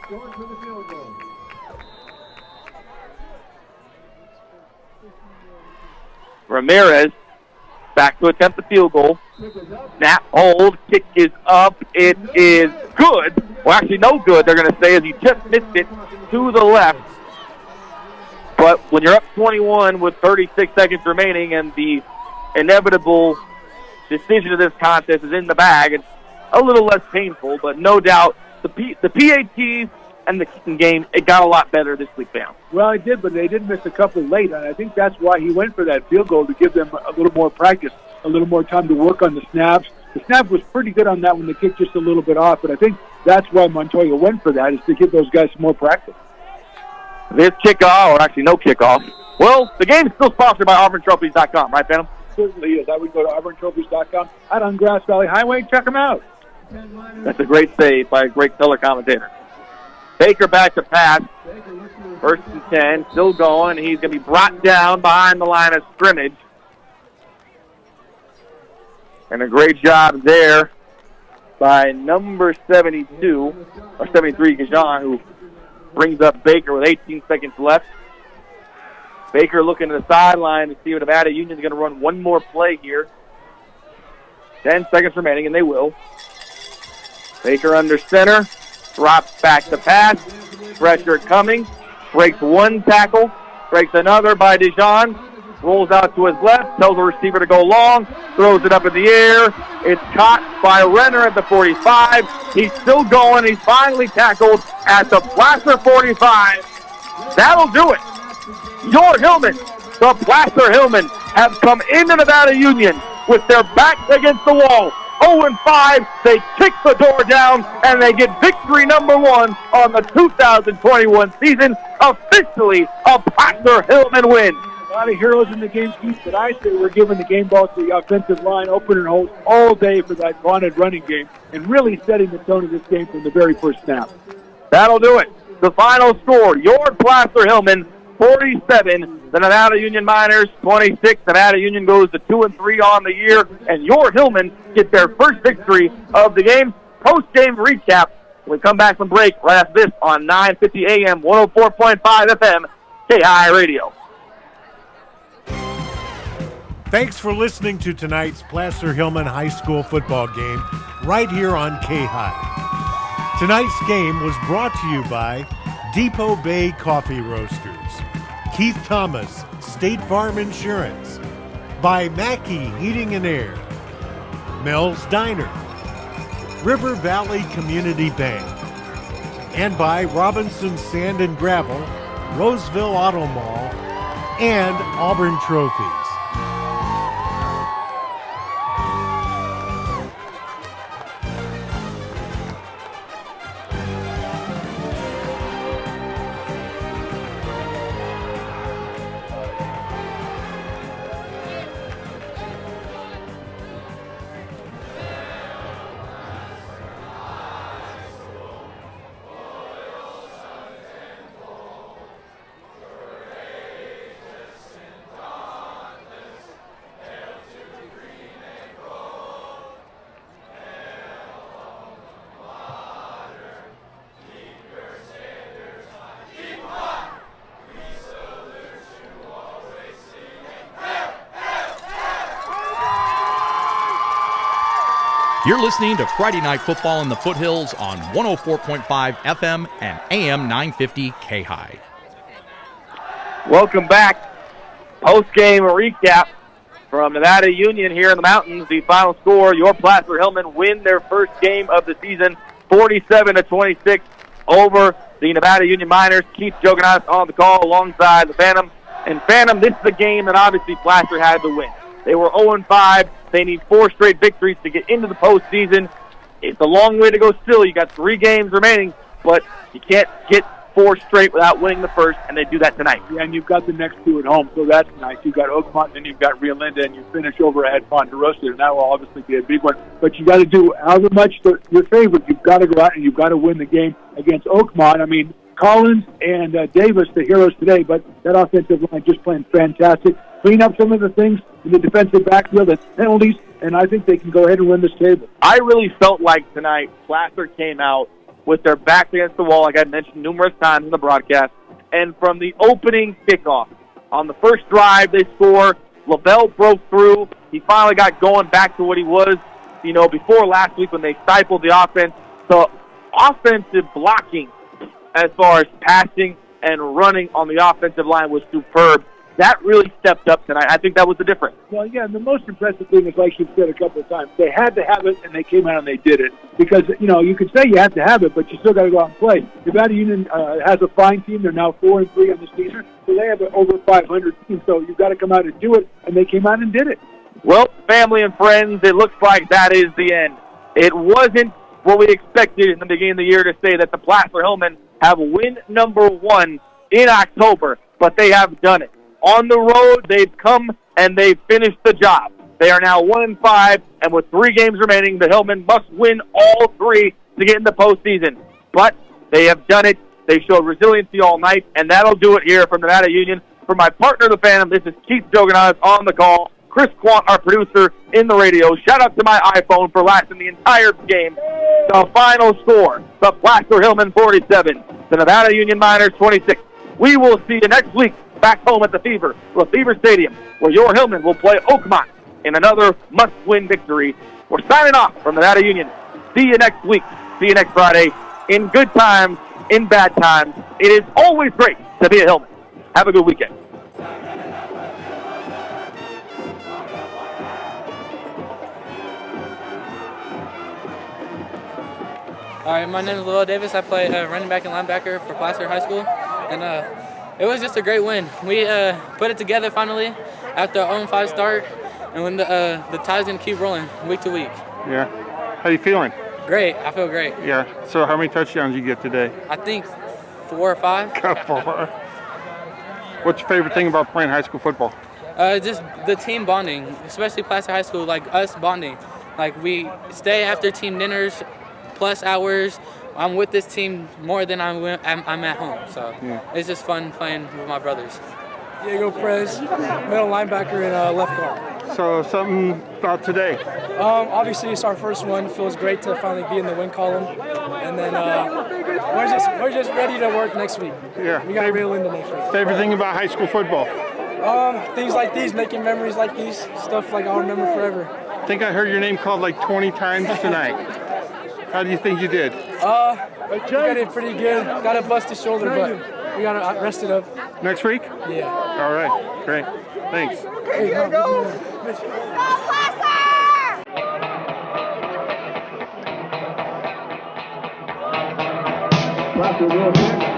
Going for the field goal. Ramirez back to attempt the field goal. Snap, hold, kick is up. It is good. Well, actually, no good, they're going to say, as he just missed it to the left. But when you're up 21 with 36 seconds remaining and the inevitable decision of this contest is in the bag, it's a little less painful, but no doubt the PATs and the kicking game, it got a lot better this week down. Well, it did, but they did miss a couple late, and I think that's why he went for that field goal, to give them a little more practice, a little more time to work on the snaps. The snap was pretty good on that one. The kick just a little bit off, but I think that's why Montoya went for that, is to give those guys some more practice. This kickoff, or actually no kickoff. Well, the game's still sponsored by AuburnTrophies.com, right, Phantom? Certainly is. I would go to AuburnTrophies.com out on Grass Valley Highway. Check them out. That's a great save by a great color commentator. Baker back to pass. 1st and 10, still going. He's going to be brought down behind the line of scrimmage. And a great job there by number 72, or 73, Gajan, who brings up Baker with 18 seconds left. Baker looking to the sideline to see if Nevada Union's going to run one more play here. 10 seconds remaining, and they will. Baker under center, drops back to pass. Pressure coming, breaks one tackle, breaks another by Dijon. Rolls out to his left, tells the receiver to go long, throws it up in the air. It's caught by Renner at the 45. He's still going. He's finally tackled at the Placer 45. That'll do it. Your Hillman, the Placer-Hillman, have come into Nevada Union with their backs against the wall. 0-5, they kick the door down, and they get victory number 1 on the 2021 season. Officially a Placer-Hillman win. A lot of heroes in the game, Keith, but I say we're giving the game ball to the offensive line, open and hold all day for that vaunted running game, and really setting the tone of this game from the very first snap. That'll do it. The final score, your Placer-Hillman 47, the Nevada Union Miners 26. Nevada Union goes to 2-3 on the year, and your Hillman get their first victory of the game. Post-game recap when we come back from break right after this on 950 AM, 104.5 FM, KHI Radio. Thanks for listening to tonight's Placer-Hillman High School football game right here on KHI. Tonight's game was brought to you by Depot Bay Coffee Roasters, Keith Thomas, State Farm Insurance, by Mackey Heating and Air, Mel's Diner, River Valley Community Bank, and by Robinson Sand and Gravel, Roseville Auto Mall, and Auburn Trophies. You're listening to Friday Night Football in the Foothills on 104.5 FM and AM 950 K-High. Welcome back. Post-game recap from Nevada Union here in the mountains. The final score, your Placer Hillman win their first game of the season, 47-26 over the Nevada Union Miners. Keith Joganas on the call alongside the Phantom. And Phantom, this is the game that obviously Placer had to win. They were 0-5. They need 4 straight victories to get into the postseason. It's a long way to go still. You got 3 games remaining, but you can't get 4 straight without winning the first, and they do that tonight. Yeah, and you've got the next 2 at home, so that's nice. You've got Oakmont, and then you've got Rio Linda, and you finish over at Ponderosa, and that will obviously be a big one. But you got to do however much your favorite. You've got to go out and you've got to win the game against Oakmont. I mean, Collins and Davis, the heroes today, but that offensive line just playing fantastic. Clean up some of the things in the defensive backfield and penalties, and I think they can go ahead and win this table. I really felt like tonight Placer came out with their backs against the wall, like I mentioned numerous times in the broadcast, and from the opening kickoff, on the first drive they score, Lavelle broke through. He finally got going back to what he was, before last week when they stifled the offense. So offensive blocking as far as passing and running on the offensive line was superb. That really stepped up tonight. I think that was the difference. Well, yeah, and the most impressive thing is, like you've said a couple of times, they had to have it, and they came out and they did it. Because, you could say you have to have it, but you still got to go out and play. Nevada Union has a fine team. They're now 4-3 on the season, so they have an over 500 team. So you've got to come out and do it, and they came out and did it. Well, family and friends, it looks like that is the end. It wasn't what we expected in the beginning of the year to say that the Placer Hillmen have win number 1 in October, but they have done it. On the road, they've come and they've finished the job. They are now 1-5, and with 3 games remaining, the Hillmen must win all 3 to get in the postseason. But they have done it. They showed resiliency all night, and that'll do it here from Nevada Union. For my partner, the Phantom, this is Keith Joganas on the call. Chris Quant, our producer, in the radio. Shout out to my iPhone for lasting the entire game. The final score, the Placer Hillmen 47, the Nevada Union Miners 26. We will see you next week back home at the Fever Stadium, where your Hillmen will play Oakmont in another must-win victory. We're signing off from Nevada Union. See you next week. See you next Friday. In good times, in bad times, it is always great to be a Hillman. Have a good weekend. All right, my name is Lowell Davis. I play running back and linebacker for Placer High School, and it was just a great win. We put it together finally after our 0-5 start, and when the tide's gonna keep rolling week to week. Yeah. How you feeling? Great. I feel great. Yeah. So how many touchdowns you get today? I think 4 or 5. 4. What's your favorite thing about playing high school football? Just the team bonding, especially Placer High School. Like us bonding, like we stay after team dinners, plus hours. I'm with this team more than I'm at home, so It's just fun playing with my brothers. Diego Perez, middle linebacker and left guard. So something about today? Obviously, it's our first one. Feels great to finally be in the win column, and then we're just ready to work next week. Yeah, we got Rio Linda next week. Favorite thing about high school football? Things like these, making memories like these, stuff like I'll remember forever. I think I heard your name called like 20 times tonight. How do you think you did? We got it pretty good. Got a busted shoulder, but we got it rested up. Next week? Yeah. All right, great. Thanks. Hey, go! Placer will attack.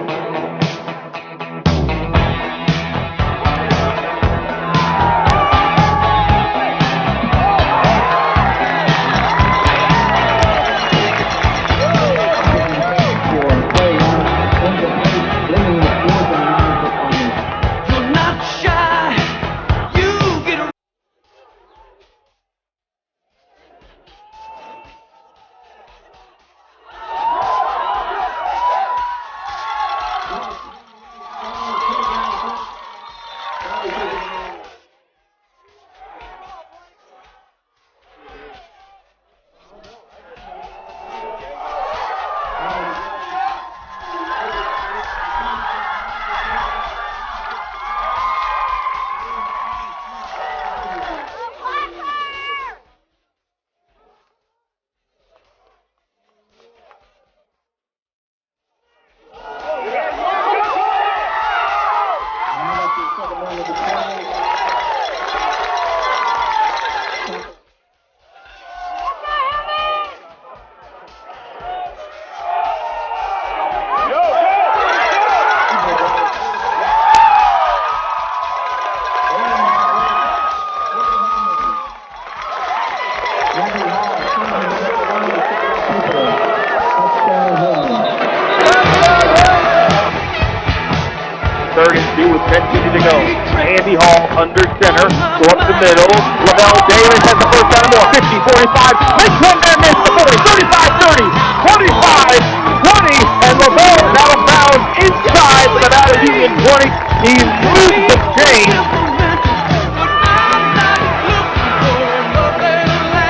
3rd and 2 with 10:50 to go. Andy Hall under center. Go up the middle. Lavelle Davis has the first down and more. 50, 45. Makes one man miss. The 40, 35, 30, 25, 20. And Lavelle is out of bounds inside the Nevada Union 20. He moves the chain.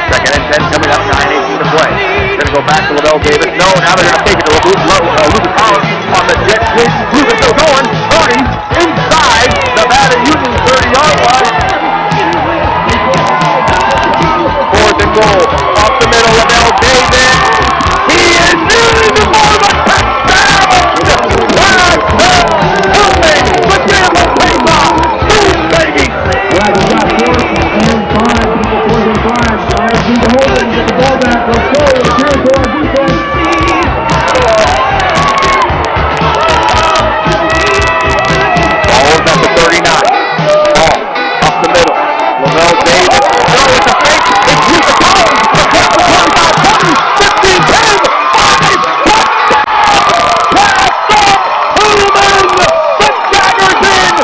Second and 10 coming up. 9:18 to play. Going to go back to Lavelle Davis. No, now they're going to take it to Ruben Collins on the jet sweep. Ruben still going. 30 inside Nevada Union 30-yard line. 4th and goal. Off the middle, Lavelle Davis. He is nearly the ball of a touchdown. Nothing but there was takeoff. Boom, baby. Well, we got 4th and 5. 4th and 5. Fires through the hole and get the ball back. Let's go. Let's hear it to our defense. Ball's at the 39. Ball up the middle. Lavelle Davis. No, it's a fake. It's Ruben Collins. Across the 25, 20, 15, 10, 5, touchdown! Pullman! The Tigers in!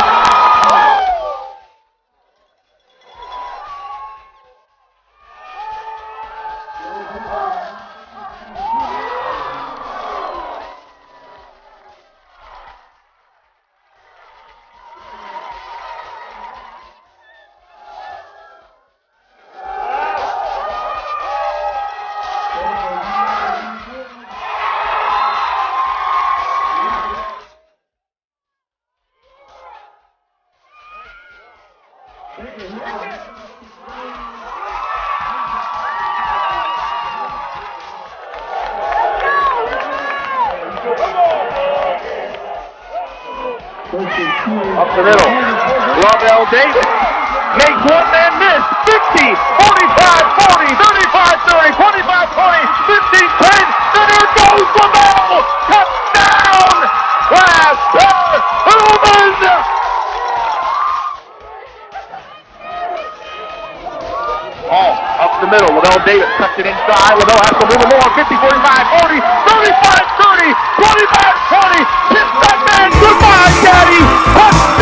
Up the middle. Lavelle Davis makes one man miss. 50, 45, 40, 35, 30, 25, 20, 15, 10. There goes Lavelle. Touchdown! Blaster Pullman! Ball up the middle. Lavelle Davis cuts it inside. Lavelle has to move more. 50, 45, 40, 35, 30, 25, 20. Hit that man. Goodbye, Daddy. Touchdown!